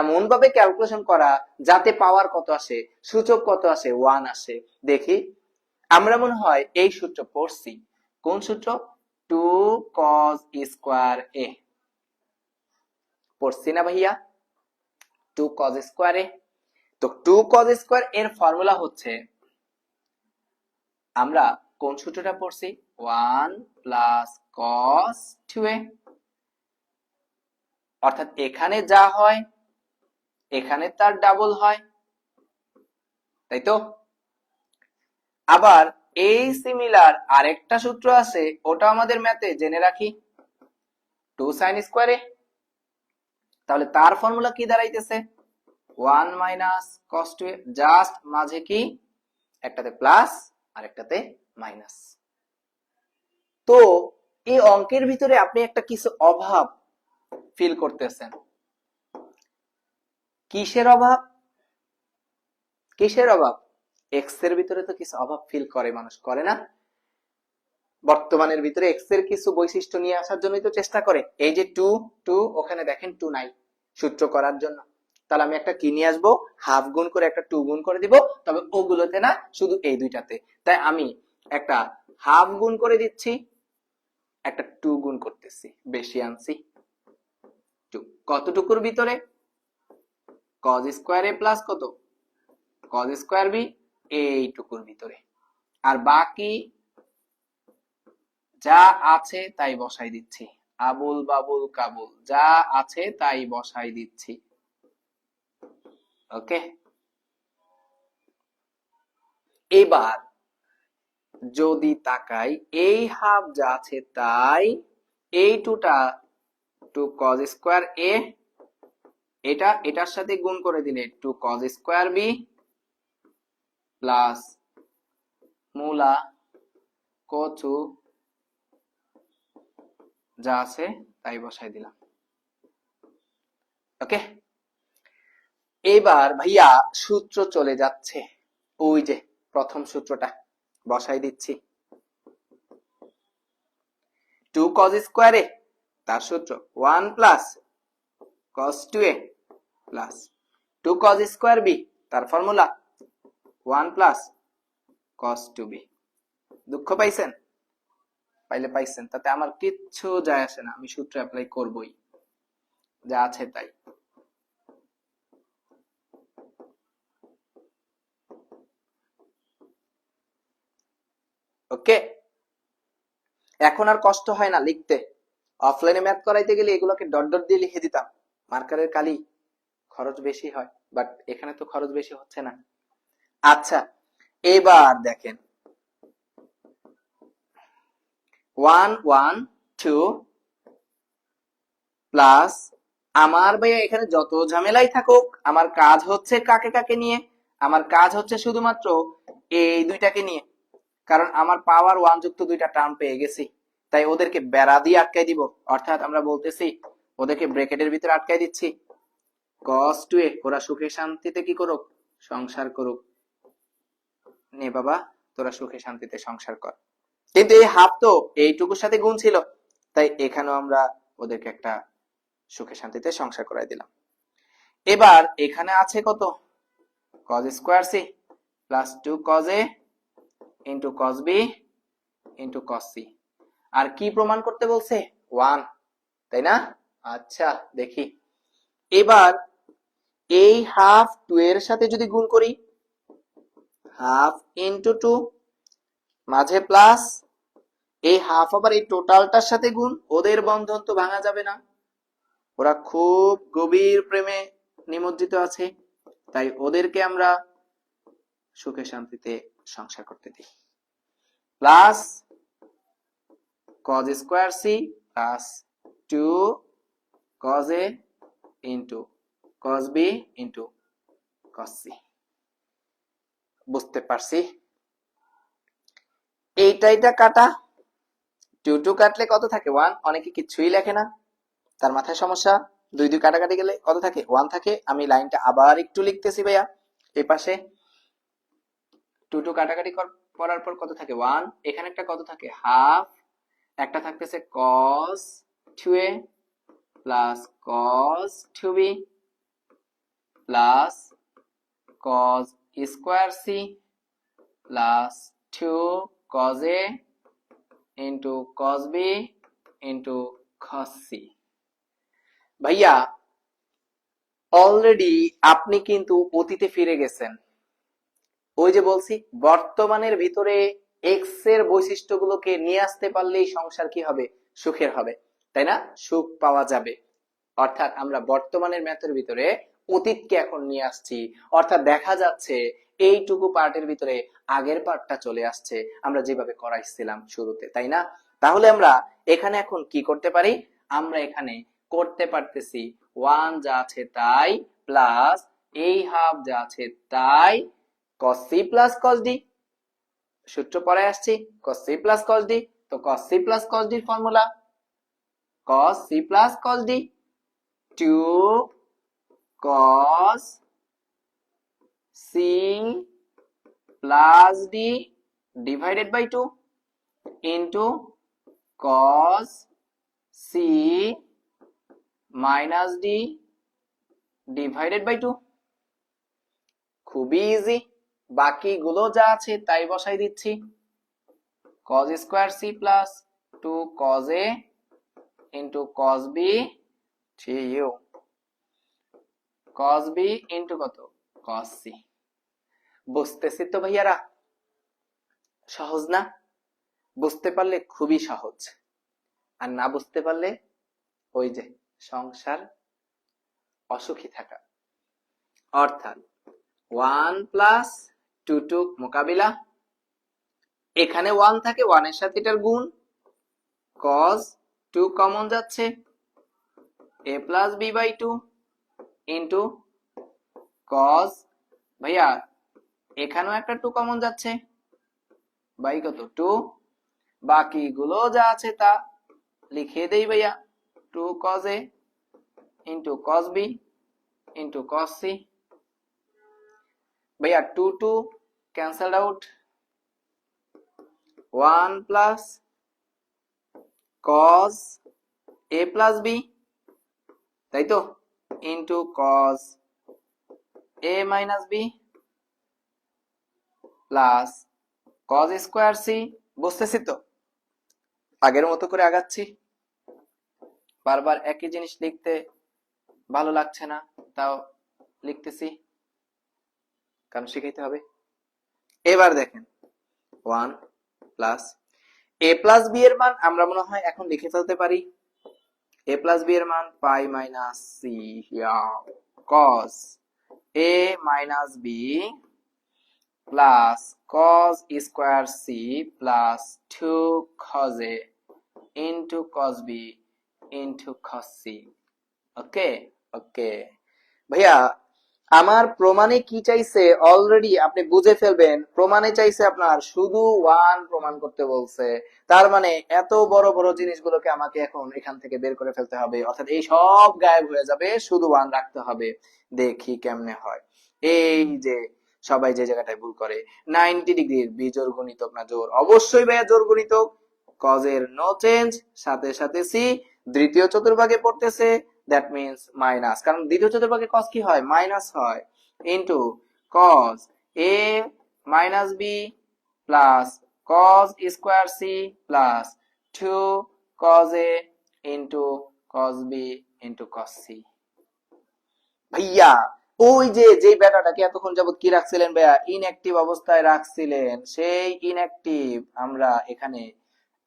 এমন ভাবে ক্যালকুলেশন করা যাতে পাওয়ার কত আসে, সূচক কত আসে? 1 আসে। দেখি, আমরা মনে হয় এই সূত্র পড়ছি। কোন সূত্র? 2 cos স্কয়ার a পড়ছি না ভাইয়া? 2 cos স্কয়ার a। তো 2 cos স্কয়ার এর ফর্মুলা হচ্ছে, আমরা কোন সূত্রটা পড়ছি? 1 প্লাস cos 2a, অর্থাৎ এখানে যা হয় এখানে তার ডাবল হয়, তাই তো? আবার এই সিমিলার আরেকটা সূত্র আছে, ওটা আমাদের ম্যাথে জেনে রাখি, 2 sin স্কয়ার a। তাহলে তার ফর্মুলা কি দাঁড়াইতেছে? 1 মাইনাস cos 2a, জাস্ট মাঝে কি একটাতে প্লাস আর একটাতে মাইনাস। তো এই অঙ্কের ভিতরে আপনি একটা কিছু অভাব ফিল করতেছেন। কিসের অভাব? কিসের অভাব? এক্স এর ভিতরে তো কিছু অভাব ফিল করে মানুষ, করে না? বর্তমানের ভিতরে এক্স এর কিছু বৈশিষ্ট্য নিয়ে আসার জন্যই তো চেষ্টা করে। এই যে 2 2 ওখানে দেখেন 2 নাই সূত্র করার জন্য। তাহলে আমি একটা কি নিয়ে আসবো? হাফ গুণ করে একটা 2 গুণ করে দিব, তবে ওগুলোতে না, শুধু এই দুইটাতে। তাই আমি একটা হাফ গুণ করে দিচ্ছি, একটা 2 গুণ করতেছি, বেশি আনছি 2। কতটুকুর ভিতরে? cos স্কয়ার a প্লাস কত? cos স্কয়ার b, এইটুকুর ভিতরে। আর বাকি যা আছে তাই বসাই দিচ্ছি, আবুল বাবুল কাবুল যা আছে তাই বসাই দিচ্ছি। ওকে, এবার যদি তাকাই, এই হাফ যা আছে তাই, এই টুটা 2 cos স্কয়ার a, এটা এটার সাথে গুণ করে দিলে 2 cos স্কয়ার b প্লাস মূলা কচু যা আছে তাই বসাই দিলাম। ওকে, এবার ভাইয়া সূত্র চলে যাচ্ছে, ওই যে প্রথম সূত্রটা বসাই দিচ্ছি। 2 cos স্কয়ার a, তার সূত্র 1 plus cos 2a plus 2 cos square b, তার ফর্মুলা 1 প্লাস cos 2b। দুঃখ পাইছেন? পাইলে পাইছেন, তাতে আমার কিচ্ছু যায় আসে না, আমি সূত্র অ্যাপ্লাই করবই, যা আছে তাই। ওকে, এখন আর কষ্ট হয় না লিখতে। অফলাইনে ম্যাথ করাইতে গেলে এগুলোকে ডট ডট দিয়ে লিখে দিতাম, মার্কারের কালি, খরচ বেশি হয়, বাট এখানে তো খরচ বেশি হচ্ছে না। আচ্ছা, এবার দেখেন 1 1 2 প্লাস, আমার ভাইয়া এখানে যত ঝামেলাই থাকুক আমার কাজ হচ্ছে কাকে কাকে নিয়ে, আমার কাজ হচ্ছে শুধুমাত্র এই দুইটাকে নিয়ে, কারণ আমার পাওয়ার 1 যুক্ত দুইটা টার্ম পেয়ে গেছি, তাই ওদেরকে বেড়া দিয়ে আটকাই দিব, অর্থাৎ আমরা বলতেছি ওদেরকে ব্র্যাকেটের ভিতরে আটকাই দিচ্ছি। cos 2a, ওরা সুখে শান্তিতে কি করুক, সংসার করুক। নে বাবা, তোরা সুখে শান্তিতে সংসার কর। কিন্তু এই হাফ তো এইটুকুর সাথে গুণ ছিল, তাই এখানেও আমরা ওদেরকে একটা সুখে শান্তিতে সংসার করাই দিলাম। এবার এখানে আছে কত, cos square c plus 2 cos a into cos b into cos c। আর কি প্রমাণ করতে বলছে, 1, তাই না? আচ্ছা দেখি, এবার এই হাফ 2 এর সাথে যদি গুণ করি, হাফ ইন্টু 2 মাঝে প্লাস, এই হাফ আবার এই টোটালটার সাথে গুণ, ওদের বন্ধন তো ভাঙা যাবে না, ওরা খুব গভীর প্রেমে নিমজ্জিত আছে, তাই ওদেরকে আমরা সুখে শান্তিতে সংসার করতে দিই। Plus cos square c plus 2 cos a into cos b into cos c। বুঝতে পারছি? এইটা কাটা, 2 2 কাটলে কত থাকে, 1। অনেকে কিছুই লেখে না, তার মাথায় সমস্যা। 2 2 কাটাকাটি গেলে কত থাকে, 1 থাকে। আমি লাইনটা আবার একটু লিখতেছি ভাইয়া, এই পাশে 2 2 কাটাকাটি করার পর কত থাকে, 1। এখানে একটা কত থাকে, হাফ, একটা থাকতেছে cos 2a plus cos 2b plus cos square c plus 2 cos a into cos b into cos c। ভাইয়া অলরেডি আপনি কিন্তু অতীতে ফিরে গেছেন। ওই যে বলছি বর্তমানের ভিতরে এক্স এর বৈশিষ্ট্যগুলোকে নিয়ে আসতে পারলেই সংসার কি হবে, সুখের হবে, তাই না? সুখ পাওয়া যাবে। অর্থাৎ আমরা বর্তমানের ম্যাথের ভিতরে অতীতকে এখন নিয়ে আসছি, অর্থাৎ দেখা যাচ্ছে এইটুকু পার্টের ভিতরে আগের পার্টটা চলে আসছে, আমরা যেভাবে করাইছিলাম শুরুতে, তাই না? তাহলে আমরা এখানে এখন কি করতে পারি, আমরা এখানে করতে পারতেছি 1 যা আছে তাই প্লাস এই হাফ যা আছে তাই cos c plus cos d, সূত্র পরে আসছি, cos c plus cos d। তো cos c plus cos d এর formula cos c plus cos d 2 cos c plus d divided by 2 into cos c minus d divided by 2। খুবই easy, বাকিগুলো যা আছে তাই বসাই দিচ্ছি। cos square c plus 2 cos a into cos b 3u cos b into কত, cos c। বুঝতেছি তো ভাইয়ারা? সহজ না? বুঝতে পারলে খুবই সহজ, আর না বুঝতে পারলে ওই যে সংসার, অসুখী থাকা। অর্থাৎ 1 প্লাস 2 2 মোকাবিলা, এখানে 1 থাকে, 1 এর সাথে এটার গুণ, cos 2 কমন যাচ্ছে, a plus b by 2 into cos, ভাইয়া এখানেও একটা 2 কমন যাচ্ছে, বাই কত 2, বাকিগুলো যা আছে তা লিখে দেই ভাইয়া, 2 cos a into cos b into cos c। ভাইয়া 2 2 cancelled out, 1 plus cos a plus b, তাই তো, into cos a minus b প্লাস cos স্কয়ার c। বুঝতেছি তো? আগের মতো করে আগাচ্ছি, বারবার একই জিনিস লিখতে ভালো লাগছে না, তাও লিখতেছি, কারণ শিখাইতে হবে। এবার দেখেন 1 প্লাস এ প্লাস বি এর মান আমরা মনে হয় এখন লিখে ফেলতে পারি। এ প্লাস বি এর মান pi minus C cos A minus B plus cos square C plus 2 cos a into cos b into cos c। Okay okay ভাইয়া, আমার প্রমাণে কি চাইছে অলরেডি আপনি বুঝে ফেলবেন। প্রমাণে চাইছে আপনার শুধু ওয়ান প্রমাণ করতে বলছে, তার মানে এত বড় বড় জিনিসগুলোকে আমাকে এখন এখান থেকে বের করে ফেলতে হবে, অর্থাৎ এই সব গায়েব হয়ে যাবে, শুধু ওয়ান রাখতে হবে। দেখি কেমনে হয়। এই যে সবাই যে জায়গাটায় ভুল করে, 90 ডিগ্রির বিজোড় গুণিতক না জোড়? অবশ্যই ভাইয়া জোড় গুণিতক। কজের নো চেঞ্জ, সাথে সাথে সি, দ্বিতীয় চতুর্ভাগে পড়তেছে, দ্যাট মিন্স মাইনাস, কারণ দ্বিতীয় চতুর্ভাগে কস কি হয়? মাইনাস হয়, into cos A minus B plus cos square C plus 2 cos a into cos b into cos c। ভাইয়া ওই যে যেই ব্যাটাটাকে এতক্ষণ যাবত কি রাখছিলেন ভাইয়া? ইনঅ্যাক্টিভ অবস্থায় রাখছিলেন, সেই ইনঅ্যাক্টিভ আমরা এখানে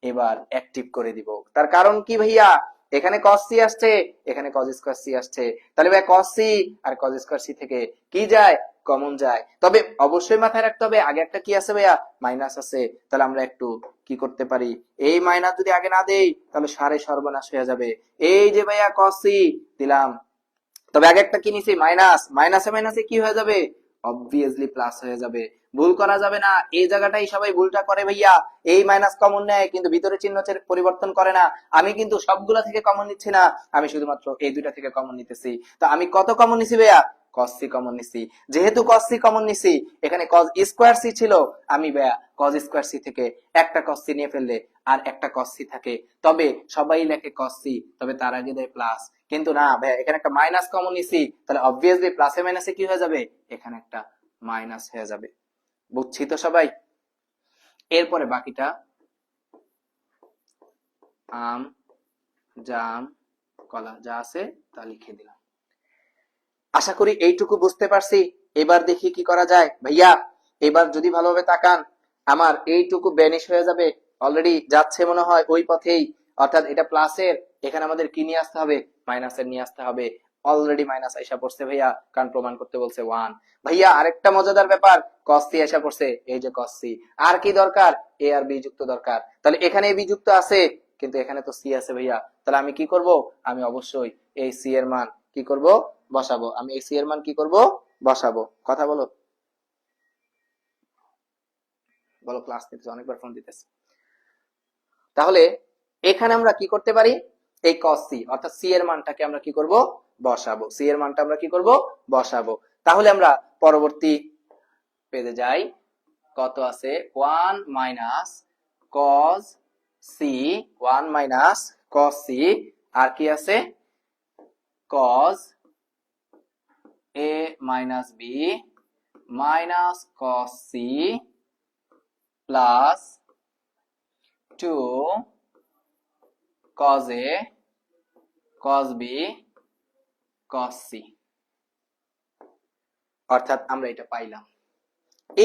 এবার অ্যাক্টিভ করে দিব। তার কারণ কি ভাইয়া? এখানে cos c আসছে, এখানে cos স্কয়ার c আসছে, তাহলে ভাই cos c আর cos স্কয়ার c থেকে কি যায়? কমন যায়। তবে অবশ্যই মাথায় রাখতে হবে আগে একটা কি আছে ভাইয়া? মাইনাস আছে। তাহলে আমরা একটু কি করতে পারি? এই মাইনাস যদি আগে না দেই তাহলে সারে সর্বনাশ হয়ে যাবে। এই যে ভাইয়া cos c দিলাম, তবে আগে একটা কি নিছি? মাইনাস। মাইনাসে মাইনাসে কি হয়ে যাবে? অবভিয়াসলি প্লাস হয়ে যাবে। ভুল করা যাবে না, এই জায়গাটাই সবাই ভুলটা করে ভাইয়া। এই মাইনাস কমন নেয় কিন্তু ভিতরে চিহ্ন পরিবর্তন করে না। আমি কিন্তু সবগুলা থেকে কমন নিচ্ছি না, আমি শুধুমাত্র এই দুইটা থেকে কমন নিতেছি। তো আমি কত কমন নিছি ভাইয়া? cos c কমন নিছি। যেহেতু cos c কমন নিছি, এখানে cos স্কয়ার c ছিল, আমি ভাইয়া cos স্কয়ার c থেকে একটা cos c নিয়ে ফেললে আর একটা cos c থাকে। তবে সবাই লেখে cos c, তবে তার আগে দেয় প্লাস। কিন্তু না ভাইয়া, এখানে একটা মাইনাস কমন নিছি, তাহলে অবভিয়াসলি প্লাসে মাইনাসে কি হয়ে যাবে? এখানে একটা মাইনাস হয়ে যাবে। বুঝছি তো সবাই? এরপরে বাকিটা আম জাম কলা যা আছে তা লিখে দিলাম। আশা করি এইটুকু বুঝতে পারছি। এবার দেখি কি করা যায় ভাইয়া। এবার যদি ভালোভাবে তাকান, আমার এইটুকু ভ্যানিশ হয়ে যাবে, অলরেডি যাচ্ছে মনে হয় ওই পথেই। অর্থাৎ এটা প্লাসের, এখানে আমাদের কি নিয়ে আসতে হবে? মাইনাসের নিয়ে আসতে হবে। অলরেডি মাইনাস আইসা পড়ছে ভাইয়া, কারণ প্রমাণ করতে বলছে ওয়ান। ভাইয়া আরেকটা মজাদার ব্যাপার, cos c আইসা পড়ছে, এই যে cos c। আর কি দরকার? এ আর বি যুক্ত দরকার। তাহলে এখানে বি যুক্ত আছে, কিন্তু এখানে তো সি আছে ভাইয়া। তাহলে আমি কি করব? আমি অবশ্যই এই সি এর মান কি করব? বসাবো। আমি এই সি এর মান কি করব? বসাবো। কথা বলো, বলো, ক্লাস নিতেছে, অনেকবার ফোন দিতেছে। তাহলে এখানে আমরা কি করতে পারি? এই cos c অর্থাৎ c এর মানটাকে আমরা কি করব? বসাবো। c এর মানটা আমরা কি করব? বসাবো। তাহলে আমরা পরবর্তী পেজে যাই। কত আছে? 1 minus cos c, 1 minus cos c, আর কি আছে? cos a minus b minus cos c plus 2 cos a cos b cos c। অর্থাৎ আমরা এটা পাইলাম।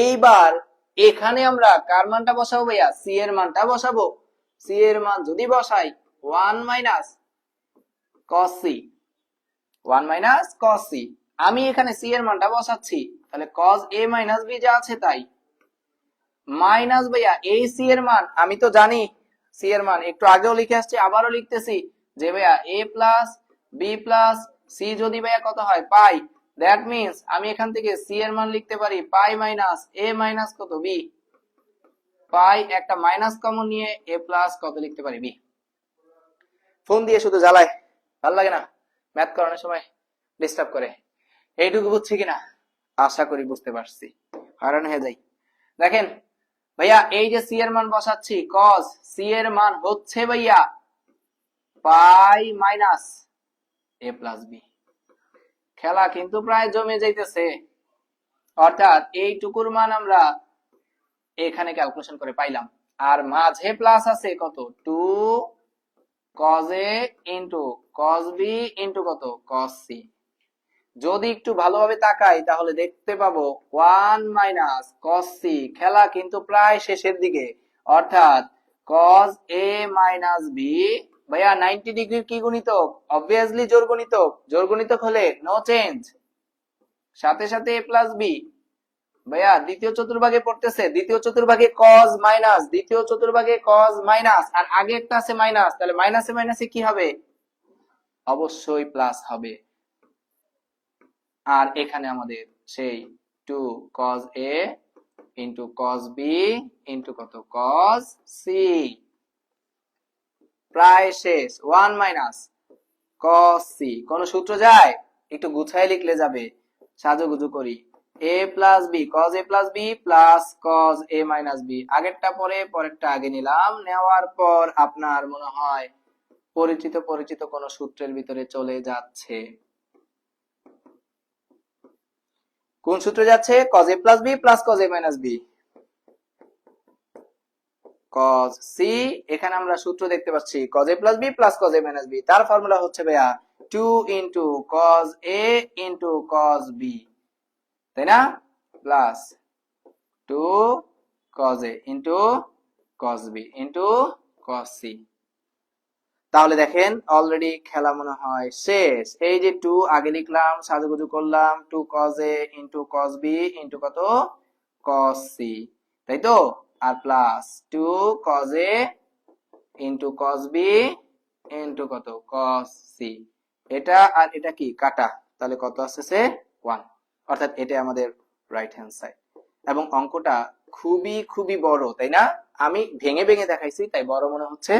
এইবার এখানে আমরা কার মানটা বসাবো ভাইয়া? c এর মানটা বসাবো। c এর মান যদি বসাই 1 minus cos c, 1 minus cos c, আমি এখানে c এর মানটা বসাচ্ছি, তাহলে cos a মাইনাস b যা আছে তাই, মাইনাস ভাইয়া এই c এর মান আমি তো জানি। c এর মান একটু আগেও লিখে আসছি, আবারও লিখতেছি যে ভাইয়া a plus b plus c যদি ভাইয়া কত হয়? পাই। দ্যাট মিন্স আমি এখান থেকে c এর মান লিখতে পারি পাই মাইনাস a মাইনাস কত? b। পাই একটা মাইনাস কমন নিয়ে a প্লাস কত লিখতে পারি? b। ফোন দিয়ে শুধু জ্বালায়, ভালো লাগে না? ম্যাথ করানোর সময় ডিস্টার্ব করে। এইটুকু বুঝছি কিনা? আশা করি বুঝতে পারছি। হয়রান হয়ে যাই। দেখেন ভাইয়া, এই যে সি এর মান বসাচ্ছি, cos c এর মান হচ্ছে ভাইয়া pi minus a plus b। খেলা কিন্তু প্রায় জমে যাইতেছে। অর্থাৎ এইটুকুর মান আমরা এখানে ক্যালকুলেশন করে পাইলাম, আর মাঝে প্লাস আছে কত? 2 cos a into cos b into কত? cos c। যদি একটু ভালোভাবে তাকাই তাহলে দেখতে পাবো 1 মাইনাস cos c। খেলা কিন্তু প্রায় শেষের দিকে, অর্থাৎ cos a মাইনাস b ভাইয়া 90 ডিগ্রির কি গুণিতক? অবভিয়াসলি জোড় গুণিতক। জোড় গুণিতক হলে নো চেঞ্জ, সাথে সাথে a প্লাস b। ভাইয়া দ্বিতীয় চতুর্ভাগে পড়তেছে, দ্বিতীয় চতুর্ভাগে cos মাইনাস, দ্বিতীয় চতুর্ভাগে cos মাইনাস, আর আগে একটা আছে মাইনাস, তাহলে মাইনাসে মাইনাসে কি হবে? অবশ্যই প্লাস হবে। আর এখানে আমাদের সেই 2 cos a into cos b into কত? cos c। প্রায় শেষ। 1 মাইনাস cos c। কোন সূত্র যায়? একটু গুছায় লিখলে যাবে, সাজুগুজু করি। a plus b, cos a plus b প্লাস cos a মাইনাস b। আগেরটা পরে, পরেরটা আগে নিলাম। নেওয়ার পর আপনার মনে হয় পরিচিত পরিচিত কোন সূত্রের ভিতরে চলে যাচ্ছে। কোন সূত্রে যাচ্ছে? cos a প্লাস b প্লাস cos a minus b। cos c, এখানে আমরা সূত্র দেখতে পাচ্ছি cos a প্লাস b প্লাস cos a মাইনাস b। তার ফর্মুলা হচ্ছে ভাইয়া 2 into cos a into cos b, তাই না? Plus 2 cos a into cos b into cos c। তাহলে দেখেন অলরেডি খেলা মনে হয় শেষ। এই যে 2 আগে লিখলাম, সাজুগুজু করলাম, 2 cos a into cos b into কত? cos c, তাই তো? আর plus 2 cos a into cos b into কত? cos c। এটা আর এটা কি কাটা, তাহলে কত আসছে? 1। অর্থাৎ এটা আমাদের রাইট হ্যান্ড সাইড। এবং অঙ্কটা খুবই খুবই বড়, তাই না? আমি ভেঙে ভেঙে দেখাইছি তাই বড় মনে হচ্ছে।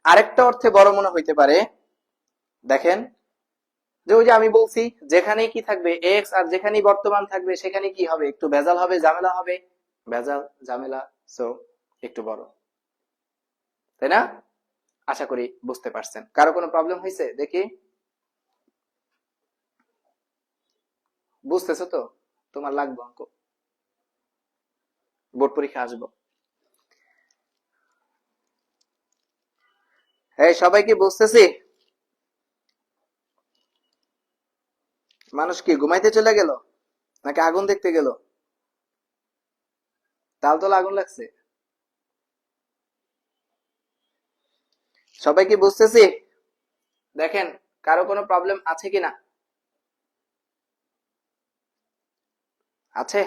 আরেকটা অর্থে বড় মনে হইতে পারে, দেখেন যে ওই যে আমি বলছি যেখানেই কি থাকবে x, আর যেখানেই বর্তমান থাকবে সেখানে কি হবে? একটু ভেজাল হবে, ঝামেলা হবে, ভেজাল ঝামেলা, সো একটু বড়, তাই না? আশা করি বুঝতে পারছেন। কারো কোনো প্রবলেম হয়েছে? দেখি, বুঝতেছো তো? তোমার লাগবে অঙ্ক, বোর্ড পরীক্ষা আসবো। এই সবাই কি বুঝতেছি? মানুষ কি ঘুমাইতে চলে গেল নাকি আগুন দেখতে গেল? তাল তো আগুন লাগছে। সবাই কি বুঝতেছি? দেখেন কারো কোনো প্রবলেম আছে কিনা? আছে?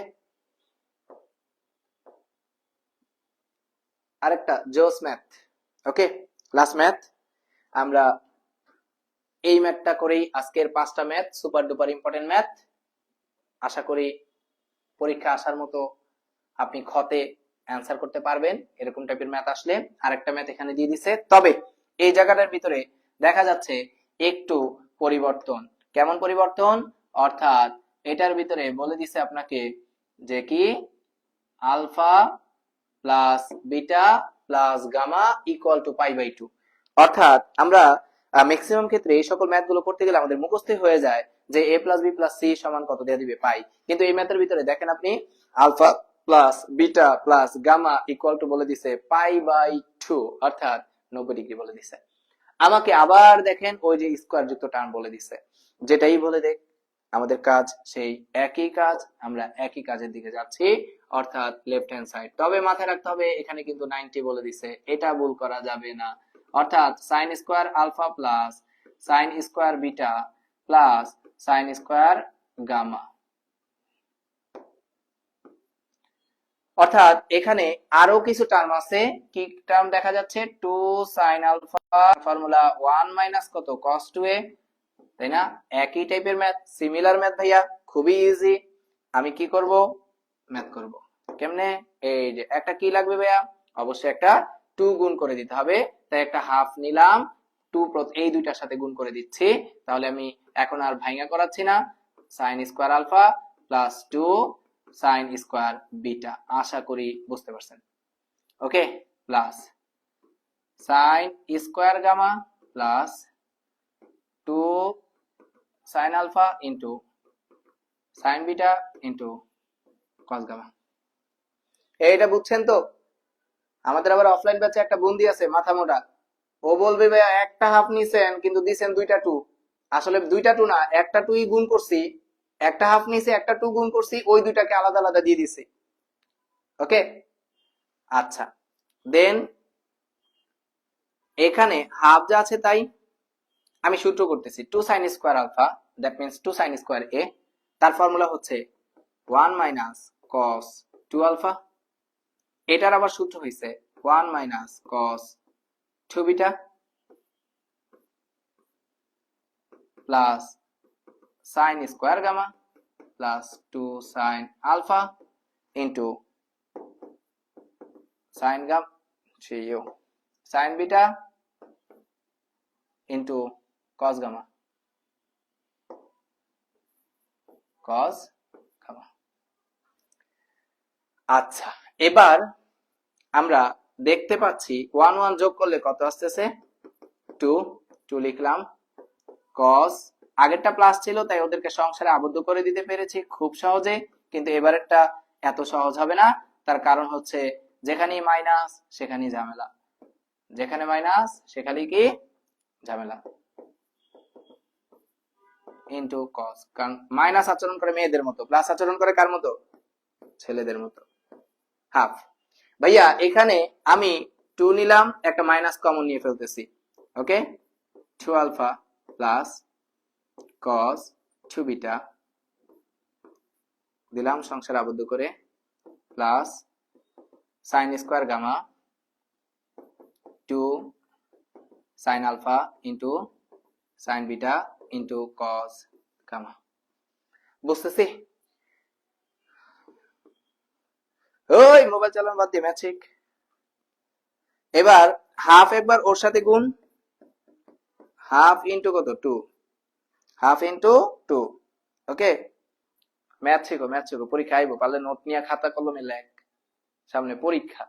আরেকটা জোস ম্যাথ। ওকে, ক্লাস ম্যাথ। আমরা এই ম্যাথটা করেই আজকের 5টা math super duper important math. আশা করি পরীক্ষা আসার মতো আপনি খতে অ্যান্সার করতে পারবেন এরকম টাইপের ম্যাথ আসলে। আরেকটা ম্যাথ এখানে দিয়ে দিছে, তবে এই জায়গাটার ভিতরে দেখা যাচ্ছে একটু পরিবর্তন। কেমন পরিবর্তন? অর্থাৎ এটার ভিতরে বলে দিছে আপনাকে যে কি alpha plus beta plus gamma equal to π/2। অর্থাৎ আমরা ম্যাক্সিমাম ক্ষেত্রে এই সকল ম্যাথ গুলো করতে গেলে আমাদের মুখস্থই হয়ে যায় যে a plus b plus c সমান কত দিয়ে দিবে? পাই। কিন্তু এই ম্যাথের ভিতরে দেখেন আপনি alpha plus beta plus gamma equal to বলে দিছে π/2, অর্থাৎ 90 ডিগ্রি বলে দিছে। আমাকে আবার দেখেন ওই যে স্কয়ার যুক্ত টার্ম বলে দিছে, যেটাই বলে দেখ আমাদের কাজ সেই একই কাজ, আমরা একই কাজের দিকে যাচ্ছি, অর্থাৎ লেফট হ্যান্ড সাইড। তবে মাথায় রাখতে হবে এখানে কিন্তু 90 বলে দিছে, এটা ভুল করা যাবে না। অর্থাৎ sine square alpha plus sine square beta plus sine square gamma. অর্থাৎ এখানে আরো কিছু টার্ম আছে। কি টার্ম দেখা যাচ্ছে? 2 sin আলফা, ফর্মুলা 1 মাইনাস কত? cos 2a, তাই না? একই টাইপের ম্যাথ, সিমিলার ম্যাথ ভাইয়া, খুবই ইজি। আমি কি করব? ম্যাথ করব। কেমনে? এই যে একটা কি লাগবে ভাইয়া? অবশ্যই একটা 2 গুণ করে দিতে হবে, তাই একটা হাফ নিলাম, 2 এই দুইটার সাথে গুণ করে দিচ্ছি। তাহলে আমি এখন আর ভাঙা করাচ্ছি না। sin square alpha plus 2 sin square beta. আশা করি বুঝতে পারছেন। Okay, plus sin square gamma plus 2 sin alpha into sin beta into cos gamma. এইটা বুঝছেন তো? আমাদের আবার অফলাইন ব্যাচে একটা বন্ধু আছে মাথা মোটা, ও বলবে ভাইয়া একটা হাফ নিছেন কিন্তু দিছেন দুইটা টু। আসলে দুইটা টু না, একটা টুই গুণ করছি, একটা হাফ নিছে, একটা টু গুণ করছি, ওই দুইটাকে আলাদা আলাদা দিয়ে দিছি। ওকে, আচ্ছা দেন এখানে হাফ যা আছে তাই আমি সূত্র করতেছি 2 sin square alpha, that means 2 sin square A, তার ফর্মুলা হচ্ছে 1 মাইনাস cos 2 আলফা। এটার আবার সূত্র হইছে 1 minus cos 2 beta plus sin square gamma plus 2 sin alpha into sin gamma sin beta into cos gamma cos gamma. আচ্ছা, এবার আমরা দেখতে পাচ্ছি 1 1 যোগ করলে কত আসতেছে 2, 2 লিখলাম, cos আগেরটা প্লাস ছিল তাই ওদেরকে সংসারে আবদ্ধ করে দিতে পেরেছি খুব সহজে, কিন্তু এবারেরটা এত সহজ হবে না। তার কারণ হচ্ছে যেখানেই মাইনাস সেখানেই ঝামেলা, যেখানে মাইনাস সেখানেই কি ঝামেলা। ইনটু cos, কারণ মাইনাস আচরণ করে মেয়েদের মতো, প্লাস আচরণ করে কার মতো, ছেলেদের মতো। হাফ, ভাইয়া এখানে আমি 2 নিলাম, একটা মাইনাস কমন নিয়ে ফেলতেছি, okay, 2 alpha plus cos 2 beta দিলাম সংসার আবদ্ধ করে plus sin square gamma 2 sin alpha into sin beta into cos gamma. বুঝতেছি? ওই মোবাইল চালানো বাদ দিয়ে ম্যাজিক। এবার হাফ একবার ওর সাথে গুণ, হাফ ইনটু কত 2, হাফ ইনটু 2, ওকে। ম্যাথ শিখো, ম্যাথ শিখো, পরীক্ষা আইবো, পারলে নোট নিয়ে খাতা কলমে লেখ, সামনে পরীক্ষা।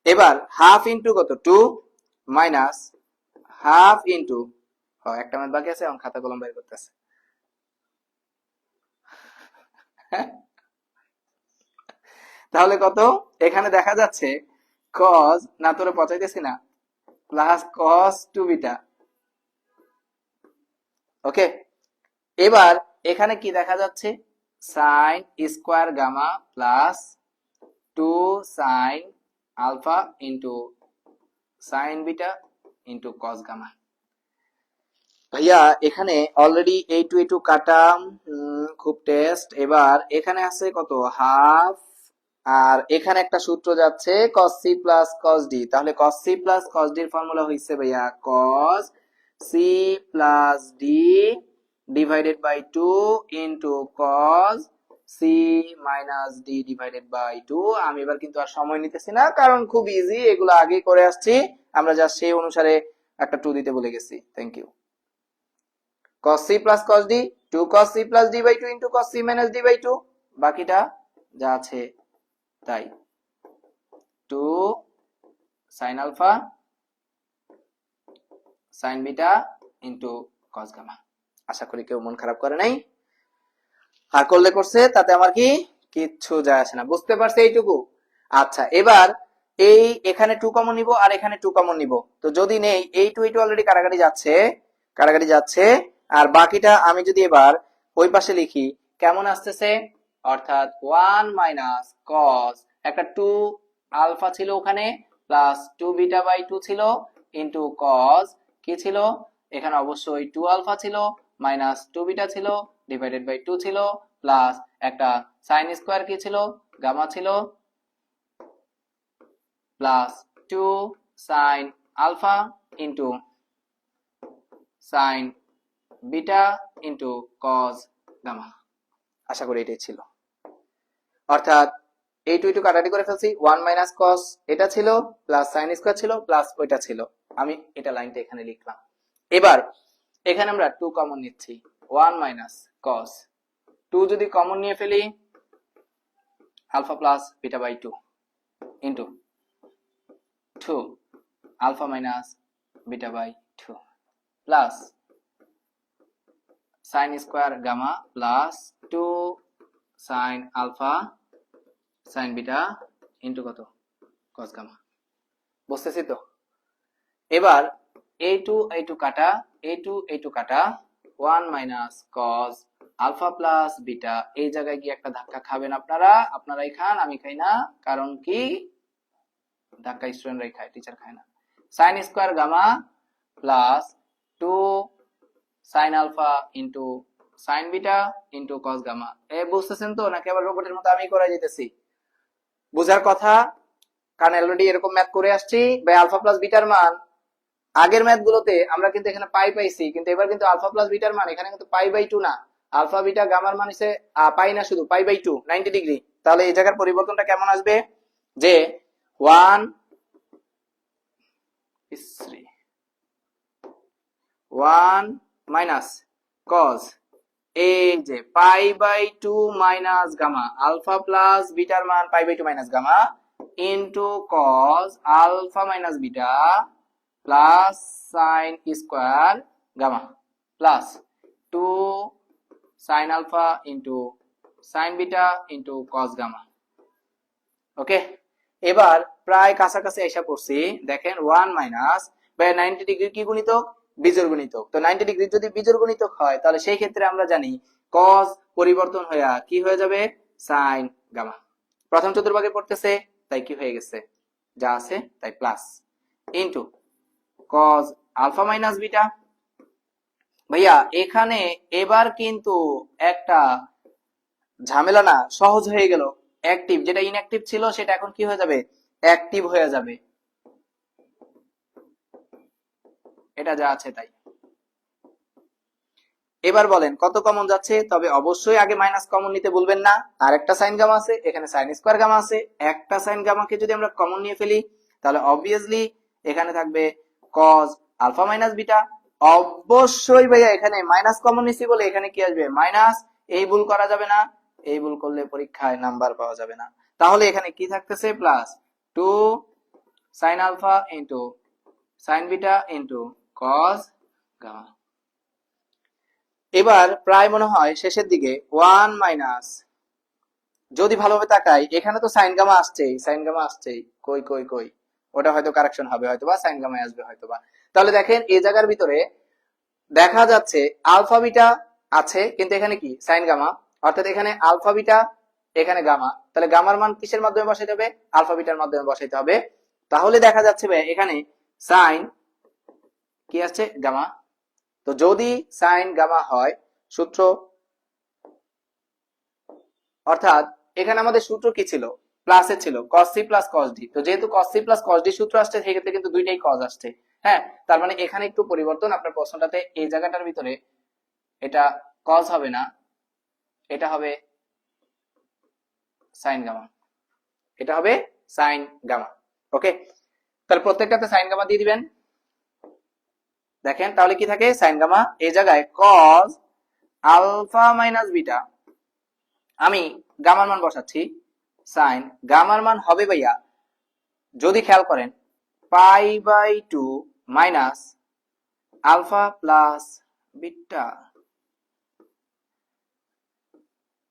এবার হাফ ইনটু কত 2 মাইনাস হাফ ইনটু, একটা ম্যাথ বাকি আছে, এখন খাতা কলম বের করতেছে। তাহলে কত, এখানে দেখা যাচ্ছে cos, না তোরে পচাইতেছি না, প্লাস cos 2 বিটা, ওকে। এবার এখানে কি দেখা যাচ্ছে sin square gamma plus 2 sin alpha into sin beta into cos gamma. ভাইয়া এখানে অলরেডি এই টু কাটা, খুব টেস্ট। এবার এখানে আছে কত হাফ, আর এখানে একটা সূত্র যাচ্ছে cos c plus cos d, তাহলে cos c plus cos d এর ফর্মুলা হইছে ভাইয়া cos c plus d divided by 2 into cos c minus d divided by 2। আমি এবার কিন্তু আর সময় নিতেছি না, কারণ খুব ইজি, এগুলো আগেই করে আসছি, আমরা জাস্ট সেই অনুসারে একটা 2 দিতে বলে গেছি। Thank you. cos c plus cos d, 2 cos c plus d by 2 into cos c minus d by 2, বাকিটা যা আছে তাই, 2 sin alpha sin beta into cos gamma। আশা করি কেউ মন খারাপ করে নাই, আর করলে করছে, তাতে আমার কি কিচ্ছু যায় আসে না, বুঝতে পারছে এইটুকু। আচ্ছা, এবার এই এখানে 2 কমন নিব আর এখানে 2 কমন নিব, তো যদি নেই এই টু অলরেডি কাটাকাটি যাচ্ছে, কাটাকাটি যাচ্ছে, আর বাকিটা আমি যদি এবার ওই পাশে লিখি কেমন আসতেছে, অর্থাৎ 1 মাইনাস cos, একটা 2 আলফা ছিল ওখানে, প্লাস 2 বিটা বাই 2 ছিল ইনটু cos কি ছিল এখানে, অবশ্যই 2 আলফা ছিল মাইনাস 2 বিটা ছিল ডিভাইডেড বাই 2 ছিল, প্লাস একটা sin স্কয়ার কি ছিল গামা ছিল, plus 2 sin alpha into sin beta into cos gamma. আশা করি এটাই ছিল, অর্থাৎ এই টু কাটাকাটি করে ফেলছি, 1 মাইনাস cos এটা ছিল, প্লাস sin স্কয়ার ছিল, প্লাস ওইটা ছিল, আমি এটা লাইনটা এখানে লিখলাম। এবার এখানে আমরা 2 কমন নিচ্ছি, 1 মাইনাস cos 2 যদি কমন নিয়ে ফেলি, alpha plus beta by 2 into 2 alpha minus beta by 2 plus sin square gamma plus 2 sin alpha sin beta into কত cos গামা। বুঝতেছি তো? এবার a2 কাটা, a2 কাটা, 1 minus cos alpha plus beta, এই জায়গায় গিয়ে একটা ধাক্কা খাবেন আপনারা, আপনারাই খান, আমি খাই না, কারণ কি ধাক্কা স্টুডেন্টরাই খায়, টিচার খায় না। Sine square gamma plus 2 sine alpha into sine beta into cos gamma. বুঝতেছেন তো, নাকি আবার রোবটের মতো আমি করে যেতেছি? বুঝার কথা, কারণ অলরেডি এরকম ম্যাথ করে আসছি। বাই আলফা প্লাস বিটার মান আগের ম্যাথ গুলোতে আমরা কিন্তু এখানে পাই পাইছি, কিন্তু এবার কিন্তু আলফা প্লাস বিটার মান এখানে কিন্তু পাই বাই 2 না, আলফা বিটা গামার মান হচ্ছে পাই না, শুধু পাই বাই 2 90 ডিগ্রি। তাহলে এই জায়গার পরিবর্তনটা কেমন আসবে, যে 1 মাইনাস কজ, এই যে pi by 2 minus gamma, alpha plus বিটার মান pi by 2 minus gamma into cos alpha minus beta plus sine square gamma plus 2 sine alpha into sine beta into cos gamma. Okay, এবার প্রায় কাছাকাছি এসে পড়ছি। দেখেন 1 মাইনাস বাই 90 ডিগ্রি কি গুণিতক, বিজোড় গুণিতক। তো 90 ডিগ্রি যদি বিজোড় গুণিতক হয় তাহলে সেই ক্ষেত্রে আমরা জানি কস পরিবর্তন হয়ে কি হয়ে যাবে, সাইন গামা। প্রথম চতুর্ভাগে পড়তেছে তাই কি হয়ে গেছে, যা আছে তাই plus into cos alpha minus beta. ভাইয়া এখানে এবার কিন্তু একটা ঝামেলা না, সহজ হয়ে গেল। অ্যাক্টিভ যেটা ইনঅ্যাক্টিভ ছিল সেটা এখন কি হয়ে যাবে, অ্যাক্টিভ হয়ে যাবে। এটা যা আছে তাই। এবার বলেন কত কমন যাচ্ছে, তবে অবশ্যই আগে মাইনাস কমন নিতে ভুলবেন না। আর একটা সাইন গামা আছে, এখানে সাইন স্কোয়ার গামা আছে, একটা সাইন গামাকে যদি আমরা কমন নিয়ে ফেলি তাহলে অবভিয়াসলি এখানে থাকবে কজ আলফা মাইনাস বিটা। অবশ্যই ভাইয়া এখানে মাইনাস কমন নিছি বলে এখানে কি আসবে, মাইনাস। এই ভুল করা যাবে না, এই ভুল করলে পরীক্ষায় নাম্বার পাওয়া যাবে না। তাহলে এখানে কি থাকতেছে, plus 2 sine alpha into sine beta into cos gamma. এবার প্রায় মনে হয় শেষের দিকে 1 মাইনাস, যদি ভালোভাবে তাকাই এখানে তো সাইন গামা আসছেই, সাইন গামা আসছেই, কই কই কই, ওটা হয়তো কারেকশন হবে, হয়তো বা সাইন গামা আসবে হয়তো বা। তাহলে দেখেন এই জায়গার ভিতরে দেখা যাচ্ছে আলফা বিটা আছে, কিন্তু এখানে কি সাইন গামা, অর্থাৎ এখানে আলফা বিটা এখানে গামা। তাহলে গামার মান কিসের মাধ্যমে বসাইতে হবে, আলফা বিটার মাধ্যমে বসাইতে হবে। তাহলে দেখা যাচ্ছে ভাই এখানে সাইন কি আসছে, গামা। তো যদি সাইন গামা হয়, সূত্র অর্থাৎ এখানে আমাদের সূত্র কি ছিল, প্লাসে ছিল cos c plus cos d। তো যেহেতু cos c plus cos d সূত্র আসছে সেক্ষেত্রে কিন্তু দুইটাই cos আসছে। হ্যাঁ, তার মানে এখানে একটু পরিবর্তন, আপনার প্রশ্নটাতে এই জায়গাটার ভিতরে এটা cos হবে না, এটা হবে সাইন গামা, এটা হবে সাইন গামা। ওকে, তাহলে প্রত্যেকটাতে সাইন গামা দিয়ে দিবেন। দেখেন তাহলে কি থাকে, সাইন গামা, এই জায়গায় cos আলফা মাইনাস বিটা, আমি গামার মান বসাচ্ছি, সাইন গামার মান হবে ভাইয়া, যদি খেয়াল করেন pi by 2 minus alpha plus beta.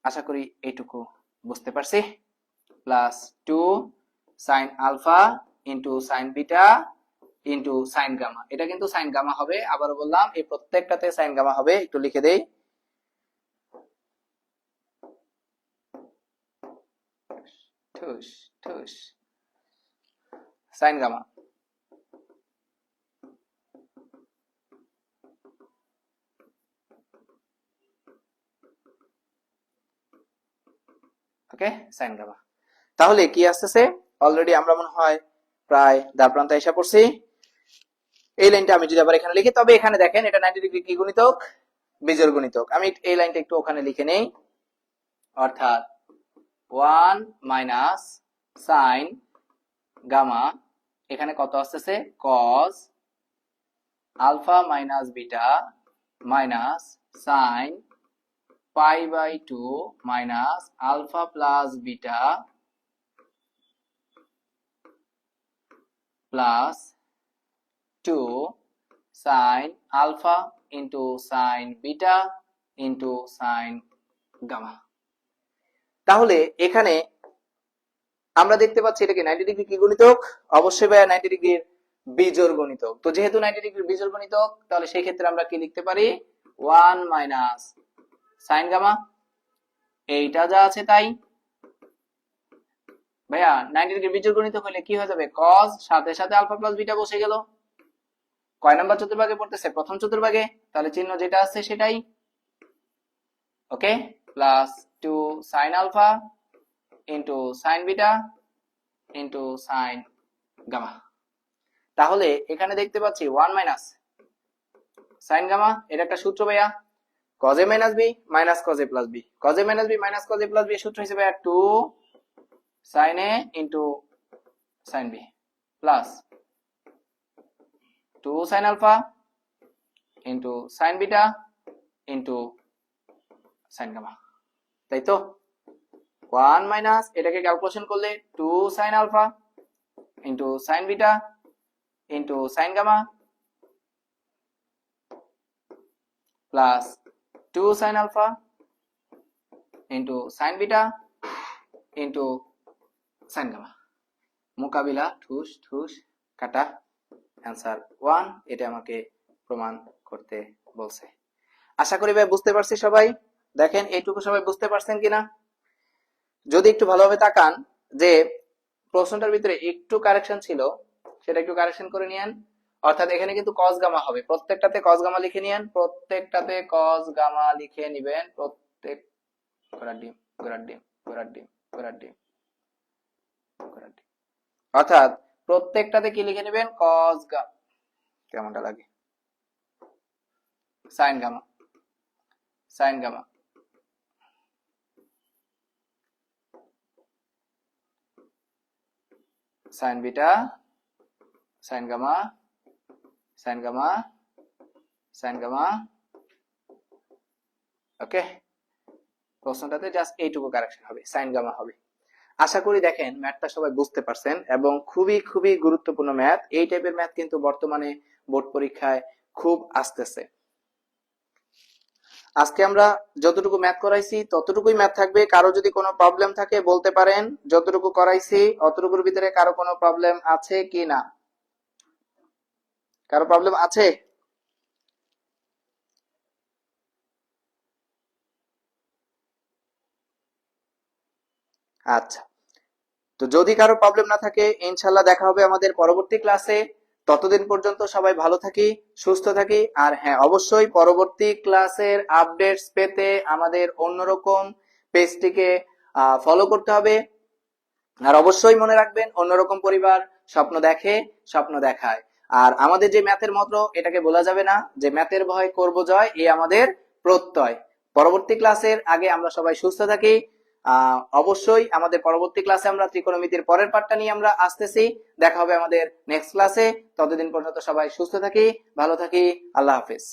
আশা করি এইটুকু বুঝতে পারছি। Plus 2 sine alpha into sine beta into sine gamma. এটা কিন্তু সাইন গামা হবে, আবারও বললাম এই প্রত্যেকটাতে সাইন গামা হবে। একটু লিখে দেই, ঠুস ঠুস, সাইন গামা। ওকে, সাইন গামা। তাহলে কি আসতেছে, অলরেডি আমরা মনে হয় প্রায় দ্বার প্রান্তে এসে পড়ছি। এই লাইনটা আমি যদি আবার এখানে লিখি, তবে এখানে দেখেন এটা 90 ডিগ্রি কি গুণিতক, বিজোড় গুণিতক। আমি এই লাইনটা একটু ওখানে লিখে নেই, অর্থাৎ 1 মাইনাস সাইন গামা, এখানে কত আসতেছে, cos alpha minus beta minus sine pi by 2 minus alpha plus beta plus 2 sine alpha into sine beta into sine gamma. তাহলে এখানে আমরা দেখতে পাচ্ছি এটা কি 90 ডিগ্রি কি গুণিতক, অবশ্যই ভাইয়া 90 ডিগ্রির বিজোড় গুণিতক। তো যেহেতু 90 ডিগ্রির বিজোড় গুণিতক, তাহলে সেই ক্ষেত্রে আমরা কি লিখতে পারি, 1 মাইনাস সাইন গামা, এইটা যা আছে তাই। ভাইয়া 90 ডিগ্রি বীজগণিত হলে কি হয়ে যাবে, cos সাথে সাথে আলফা প্লাস বিটা বসে গেল। কয় নাম্বার চতুর্ভাগে পড়তেছে, প্রথম চতুর্ভাগে, তাহলে চিহ্ন যেটা আছে সেটাই। Okay, plus 2 sin alpha into sin beta into sin gamma. তাহলে এখানে দেখতে পাচ্ছি 1 মাইনাস sin গামা, এটা একটা সূত্র ভাইয়া, cos a minus b minus cos a plus b, cos a minus b minus cos a plus b এর সূত্র হিসেবে 2 sin a into sin b plus 2 sin alpha into sin beta into sin gamma, তাই তো। 1 minus এটাকে calculation করলে 2 sin alpha into sin beta into sin gamma plus 2 sin alpha into sin beta into sin gamma. মোকাবিলা ঠুস ঠুস কাটা, answer 1। এটা আমাকে প্রমাণ করতে বলছে। আশা করি ভাই বুঝতে পারছি সবাই। দেখেন এইটুকু সবাই বুঝতে পারছেন কিনা। যদি একটু ভালোভাবে তাকান যে প্রশ্নটার ভিতরে একটু কারেকশন ছিল, সেটা একটু কারেকশন করে নিয়েন। অর্থাৎ এখানে কিন্তু cos গামা হবে, প্রত্যেকটাতে cos গামা লিখে নিয়েন, প্রত্যেকটাতে cos গামা লিখে নিবেন, প্রত্যেক ঘোড়ার ডিম ঘোড়ার ডিম ঘোড়ার ডিম ঘোড়ার ডিম ঘোড়ার ডিম, অর্থাৎ প্রত্যেকটাতে কি লিখে নেবেন, cos গামা, কেমনটা লাগে, sin gamma sin gamma sin beta sin gamma sin gamma sin gamma. Okay, প্রশ্নটাতে জাস্ট এইটুকু কারেকশন হবে, sin গামা হবে। আশা করি দেখেন ম্যাথটা সবাই বুঝতে পারছেন, এবং খুবই খুবই গুরুত্বপূর্ণ ম্যাথ। এই টাইপের ম্যাথ কিন্তু বর্তমানে বোর্ড পরীক্ষায় খুব আসতেছে। আজকে আমরা যতটুকু ম্যাথ করাইছি ততটুকুই ম্যাথ থাকবে। কারো যদি কোনো প্রবলেম থাকে বলতে পারেন। যতটুকু করাইছি অতটুকুর ভিতরে কারো কোনো প্রবলেম আছে কি না? কারো প্রবলেম আছে? আচ্ছা, তো যদি কারো প্রবলেম না থাকে ইনশাল্লাহ দেখা হবে আমাদের পরবর্তী ক্লাসে। ততদিন পর্যন্ত সবাই ভালো থাকি, সুস্থ থাকি। আর হ্যাঁ, অবশ্যই পরবর্তী ক্লাসের আপডেটস পেতে আমাদের অন্যরকম পেজটিকে ফলো করতে হবে। আর অবশ্যই মনে রাখবেন, অন্যরকম পরিবার স্বপ্ন দেখে, স্বপ্ন দেখায়। আর আমাদের যে ম্যাথের মন্ত্র, এটাকে বলা যাবে না যে ম্যাথের ভয় করব জয়, এই আমাদের প্রত্যয়। পরবর্তী ক্লাসের আগে আমরা সবাই সুস্থ থাকি। অবশ্যই আমাদের পরবর্তী ক্লাসে আমরা ত্রিকোণমিতির পরের পার্টটা নিয়ে আমরা আসতেছি। দেখা হবে আমাদের নেক্সট ক্লাসে। ততদিন পর্যন্ত সবাই সুস্থ থাকি, ভালো থাকি। আল্লাহ হাফেজ।